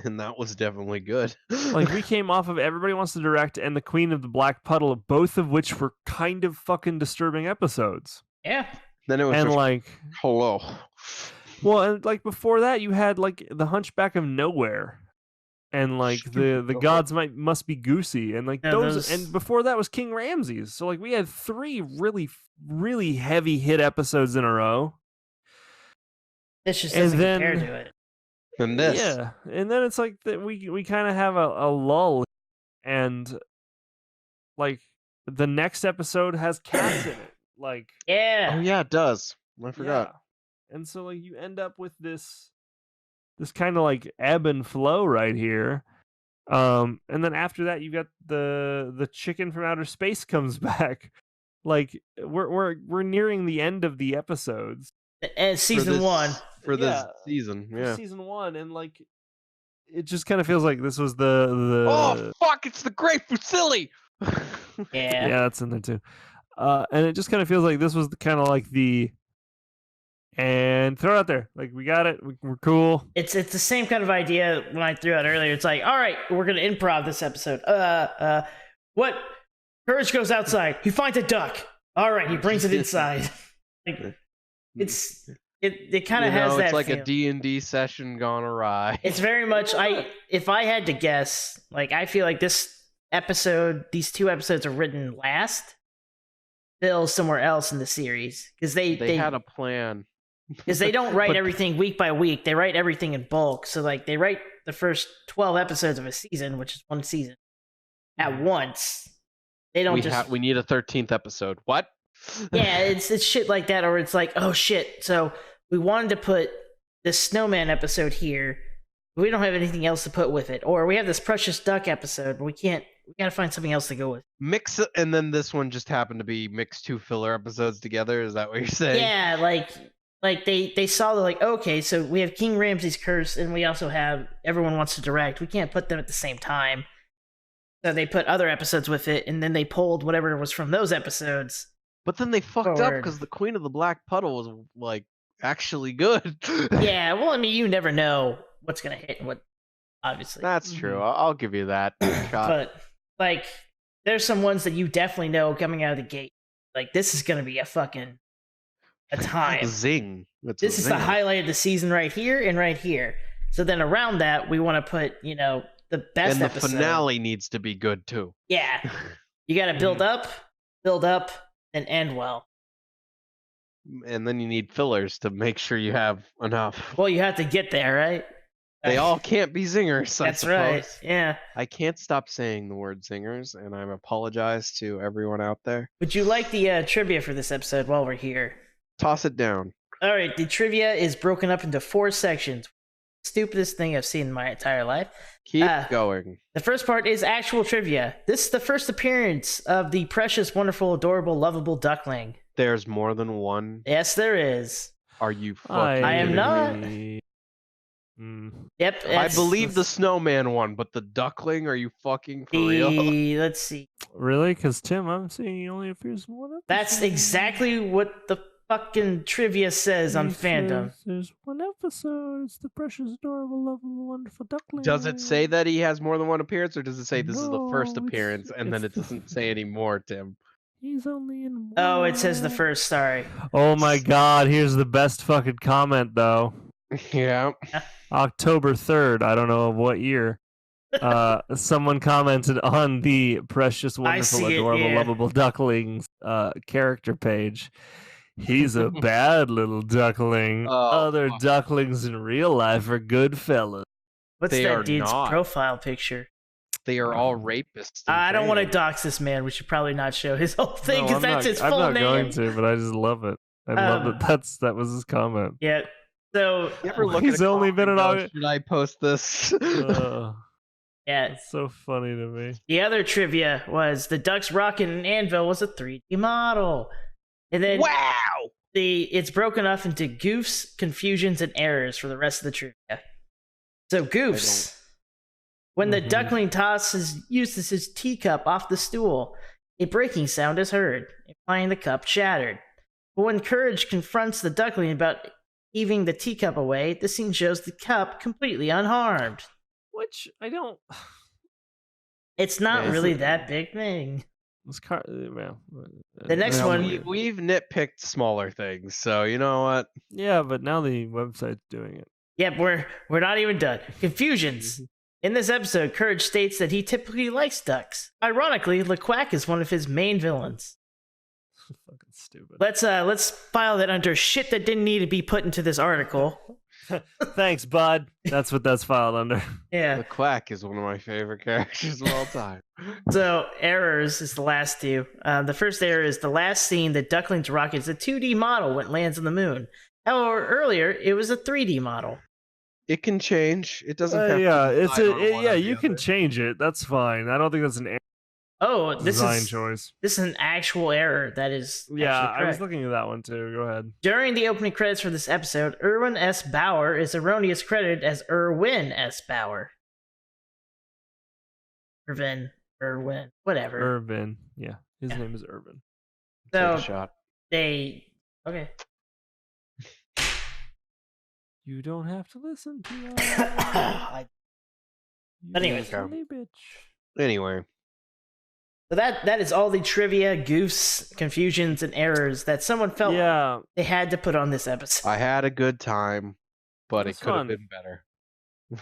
D: And that was definitely good.
C: Like we came off of Everybody Wants to Direct and The Queen of the Black Puddle, both of which were kind of fucking disturbing episodes.
B: Yeah.
D: Then it was
C: And
D: just,
C: like,
D: hello.
C: well, and like before that, you had like The Hunchback of Nowhere, and like the gods must be goosey, and like
B: Yeah,
C: those,
B: those-
C: and before that was King Ramses. So like we had 3 really heavy hit episodes in a row.
B: This just
C: And
B: doesn't
C: then-
B: compare to it.
D: And this.
C: Yeah, and then it's like that we kind of have a lull, and like the next episode has cats in it. Like,
B: Yeah.
D: Oh yeah, it does. I forgot.
C: yeah. And so like you end up with this kind of like ebb and flow right here. And then after that you got the chicken from outer space comes back. Like we're nearing the end of the episodes.
B: And season
D: this-
B: 1.
D: For this
C: Yeah.
D: season.
C: For
D: Yeah.
C: season 1, and like it just kind of feels like this was the
D: Oh fuck, it's the grapefruit silly.
B: Yeah.
C: yeah, that's in there too. And it just kind of feels like this was kind of like the and throw it out there. Like we got it. We're cool.
B: It's the same kind of idea when I threw out earlier. It's like, all right, we're gonna improv this episode. What? Courage goes outside. He finds a duck. All right, he brings it inside. Like, it kind of has that.
D: It's like
B: feel.
D: a D&D session gone awry.
B: It's very much if I had to guess, like I feel like these 2 episodes are written last, still somewhere else in the series because
D: they had a plan.
B: because they don't write
D: But-
B: everything week by week. They write everything in bulk. So like they write the first 12 episodes of a season, which is one season, at once. They don't
D: We need a 13th episode. What?
B: yeah, it's shit like that, or it's like, oh shit, so we wanted to put this Snowman episode here, but we don't have anything else to put with it, or we have this Precious Duck episode, but we gotta find something else to go with.
D: Mix it, and then this one just happened to be mixed 2 filler episodes together. Is that what you're saying?
B: Yeah, like they saw like, okay, so we have King Ramses' Curse, and we also have Everyone Wants to Direct. We can't put them at the same time, so they put other episodes with it, and then they pulled whatever was from those episodes.
D: But then they fucked up
B: Forward.
D: because the Queen of the Black Puddle was like actually good.
B: Yeah, well, I mean, you never know what's gonna hit and what, obviously.
D: That's true. I'll give you that shot.
B: But like, there's some ones that you definitely know coming out of the gate. Like, this is gonna be a time.
D: Zing. That's
B: This
D: a
B: is the
D: zinger.
B: highlight of the season right here and right here. So then around that, we want to put the best
D: And the
B: episode.
D: finale needs to be good too.
B: Yeah, you got to build up, and end well.
D: And then you need fillers to make sure you have enough.
B: Well, you have to get there, right?
D: They all can't be zingers.
B: That's
D: I
B: right.
D: suppose.
B: Yeah.
D: I can't stop saying the word zingers, and I apologize to everyone out there.
B: Would you like the trivia for this episode while we're here?
D: Toss it down.
B: All right, the trivia is broken up into 4 sections. stupidest thing I've seen in my entire life.
D: Keep going.
B: The first part is actual trivia. This is the first appearance of the precious, wonderful, adorable, lovable duckling.
D: There's more than one.
B: Yes, there is.
D: Are you fucking
B: I am not. Yep.
D: I believe the snowman one, but the duckling, are you fucking for real?
B: Let's see.
C: Really? Because Tim, I'm seeing he only appears in one episode.
B: That's exactly what the fucking trivia says on fandom.
C: There's one episode. It's the precious, adorable, lovable, wonderful duckling.
D: Does it say that he has more than one appearance, or does it say this is the first
C: No,
D: appearance, and then it doesn't say any more, Tim?
C: He's only in one.
B: Oh, it says the first. Sorry.
C: Oh my god, here's the best fucking comment, though.
D: Yeah.
C: October 3rd, I don't know of what year. Someone commented on the precious, wonderful, adorable, lovable ducklings character page. He's a bad little duckling. Other ducklings in real life are good fellas.
B: What's that dude's profile picture?
D: They are all rapists.
B: I don't want to dox this man. We should probably not show his whole thing because that's his full name.
C: I'm not going to, but I just love it. I love that. That was his comment.
B: Yeah. So
D: you ever look
C: he's
D: at
C: only been an.
D: Should I post this?
B: Yeah,
C: it's so funny to me.
B: The other trivia was the Ducks Rocket and Anvil was a 3D model, and then it's broken off into goofs, confusions, and errors for the rest of the trivia. So goofs. When the duckling uses his teacup off the stool, a breaking sound is heard, implying the cup shattered. But when Courage confronts the duckling about heaving the teacup away, the scene shows the cup completely unharmed.
C: Which I don't.
B: It's not really that big thing.
C: The
B: next one,
D: we've nitpicked smaller things, so you know what?
C: Yeah, but now the website's doing it.
B: Yep, we're not even done. Confusions. In this episode, Courage states that he typically likes ducks. Ironically, LeQuack is one of his main villains.
C: Fucking stupid.
B: Let's file that under shit that didn't need to be put into this article.
C: Thanks, bud. That's what that's filed under.
B: Yeah.
D: The Quack is one of my favorite characters of all time.
B: So, errors is the last two. The first error is the last scene that Duckling's rocket is a 2D model when it lands on the moon. However, earlier, it was a 3D model.
D: It can change. It doesn't have
C: to you can change it. That's fine. I don't think that's an error.
B: Oh,
C: design choice.
B: This is an actual error that is
C: I was looking at that one too. Go ahead.
B: During the opening credits for this episode, Erwin S. Bauer is erroneous credited as Erwin S. Bauer. Erwin, whatever.
C: Irvin, yeah. His name is Irvin.
B: So
D: take a shot.
B: Okay.
C: You don't have to listen to us.
D: Anyway.
B: So that is all the trivia, goofs, confusions, and errors that someone felt they had to put on this episode.
D: I had a good time, but it could have been better.
C: I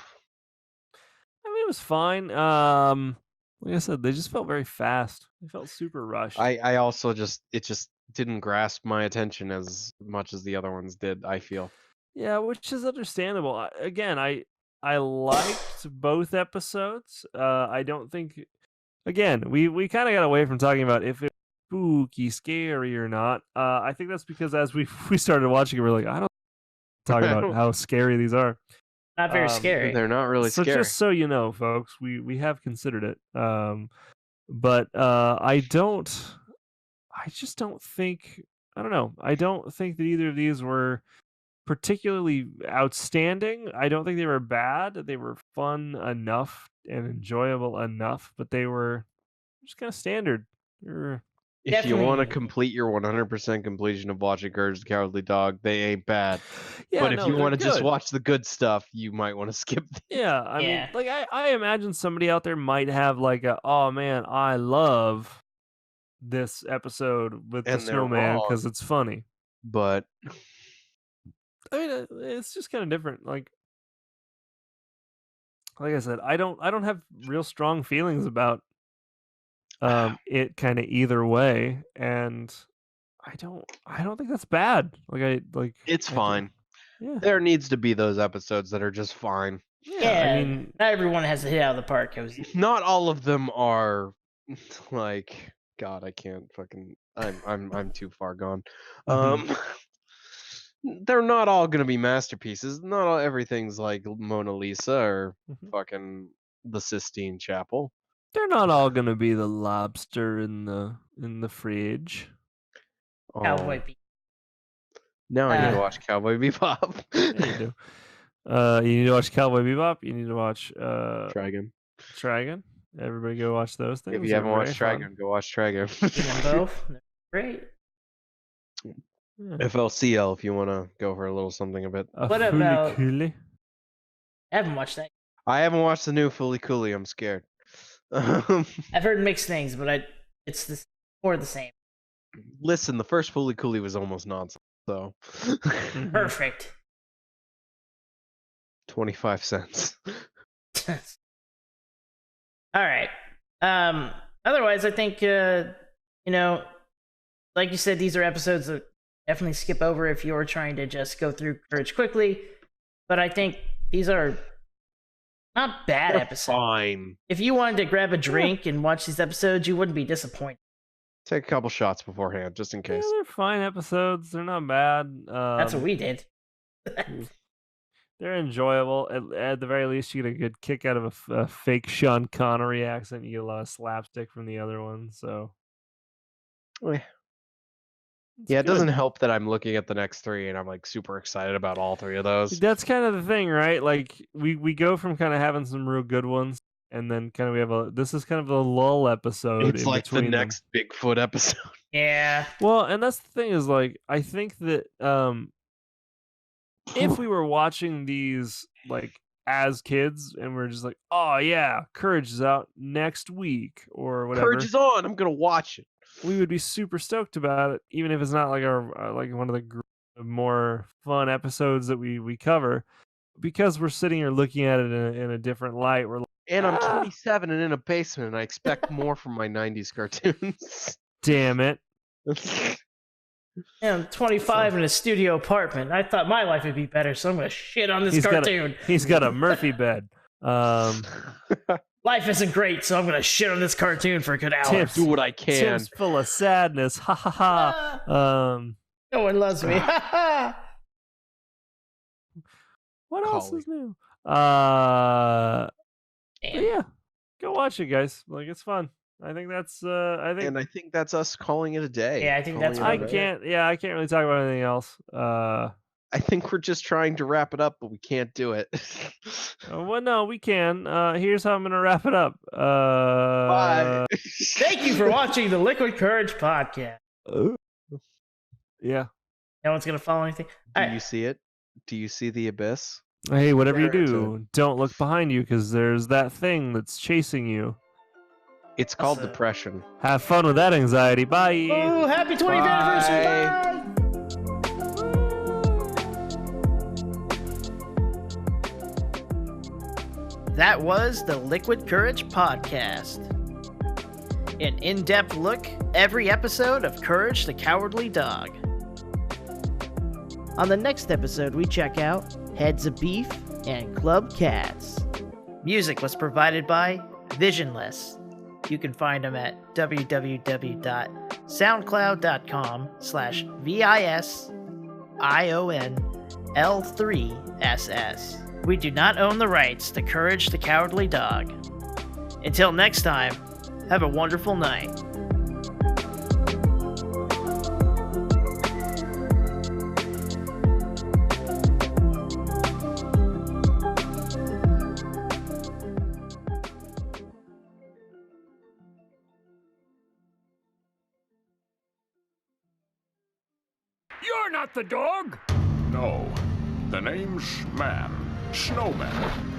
C: mean, it was fine. Like I said, they just felt very fast. They felt super rushed.
D: I also it just didn't grasp my attention as much as the other ones did, I feel.
C: Yeah, which is understandable. Again, I liked both episodes. I don't think. Again, we kind of got away from talking about if it's spooky, scary or not. I think that's because as we started watching it, we're like, I don't talk about how scary these are.
B: Not very scary.
D: They're not really scary.
C: So just so you know, folks, we have considered it. But I just don't think. I don't know. I don't think that either of these were particularly outstanding. I don't think they were bad. They were fun enough and enjoyable enough, but they were just kind of standard.
D: If you want to complete your 100% completion of watching Courage the Cowardly Dog, they ain't bad.
C: Yeah,
D: but if you want to just watch the good stuff, you might want to skip them.
C: Yeah, I mean, like I imagine somebody out there might have like oh man, I love this episode with the snowman because it's funny.
D: But
C: I mean, it's just kind of different. Like I said, I don't have real strong feelings about it kind of either way, and I don't think that's bad.
D: It's fine.
C: Yeah.
D: There needs to be those episodes that are just fine.
B: Yeah, I mean, not everyone has to hit out of the park.
D: Not all of them are like God. I can't fucking. I'm too far gone. they're not all gonna be masterpieces. Not all, everything's like Mona Lisa or fucking the Sistine Chapel.
C: They're not all gonna be the lobster in the fridge.
B: Cowboy Bebop.
D: Now I need to watch Cowboy Bebop.
C: Yeah, you do. You need to watch Cowboy Bebop. You need to watch
D: Trigun.
C: Trigun. Everybody go watch those things.
D: If you haven't watched Trigun, go watch Trigun.
B: Them both. Great.
C: Yeah.
D: FLCL if you want to go for a little something a bit.
B: What about-
C: Fooly-cooly.
B: I haven't watched that.
D: I haven't watched the new Fully Cooley. I'm scared.
B: I've heard mixed things, but it's more the same.
D: Listen, the first Fully Cooley was almost nonsense. So
B: Perfect.
D: 25 cents.
B: All right. Otherwise, I think like you said, these are episodes that definitely skip over if you're trying to just go through Courage quickly. But I think these are not bad
D: They're
B: episodes.
D: fine.
B: If you wanted to grab a drink and watch these episodes, you wouldn't be disappointed.
D: Take a couple shots beforehand, just in
C: Yeah,
D: case.
C: they're fine episodes. They're not bad.
B: That's what we did.
C: They're enjoyable. At the very least, you get a good kick out of a fake Sean Connery accent. You get a lot of slapstick from the other one. So
D: Yeah,
C: it's
D: it
C: good.
D: doesn't help that I'm looking at the next three and I'm like super excited about all three of those.
C: That's kind of the thing, right? Like we go from kind of having some real good ones, and then kind of we have this is kind of a lull episode.
D: It's
C: in
D: like the
C: between them.
D: next Bigfoot episode.
B: Yeah.
C: Well, and that's the thing is like I think that if we were watching these like as kids and we're just like, oh yeah, Courage is out next week or whatever,
D: Courage is on. I'm gonna watch it.
C: we would be super stoked about it, even if it's not like our like one of the more fun episodes that we cover, because we're sitting here looking at it in a different light. We're like,
D: And I'm 27 and in a basement, and I expect more from my 90s cartoons.
C: damn it.
B: Yeah, I'm 25 in a studio apartment. I thought my life would be better, so I'm gonna shit on this cartoon.
C: He's got a Murphy bed.
B: Life isn't great, so I'm gonna shit on this cartoon for a good hour.
C: Tim's-
D: Do what I can.
C: Tim's full of sadness. Ha ha ha.
B: No one loves me.
C: What else
D: Collie.
C: is new?
B: Damn.
C: Yeah, go watch it, guys. Like it's fun. I think that's. I think
D: that's us calling it a day.
B: Yeah, I think that's
D: Calling it
C: I
D: a day.
C: can't. Yeah, I can't really talk about anything else.
D: I think we're just trying to wrap it up, but we can't do it.
C: Well, no, we can. Here's how I'm gonna wrap it up.
D: Bye.
B: Thank you for watching the Liquid Courage podcast.
C: Yeah.
B: No one's gonna follow anything.
D: Do
B: Alright.
D: you see it? Do you see the abyss?
C: Hey, whatever you
D: There is
C: do, don't look behind you because there's that thing that's chasing you.
D: It's called
B: Awesome.
D: depression.
C: Have fun with that anxiety. Bye.
B: Oh, happy 20th anniversary!
D: Bye.
B: Bye!
A: That was the Liquid Courage podcast. An in-depth look every episode of Courage the Cowardly Dog. On the next episode, we check out Heads of Beef and Club Cats. Music was provided by Visionless. You can find them at www.soundcloud.com/VISIONL3SS. We do not own the rights to Courage the Cowardly Dog. Until next time, have a wonderful night.
E: You're not the dog!
F: No. The name's Man. Snowman.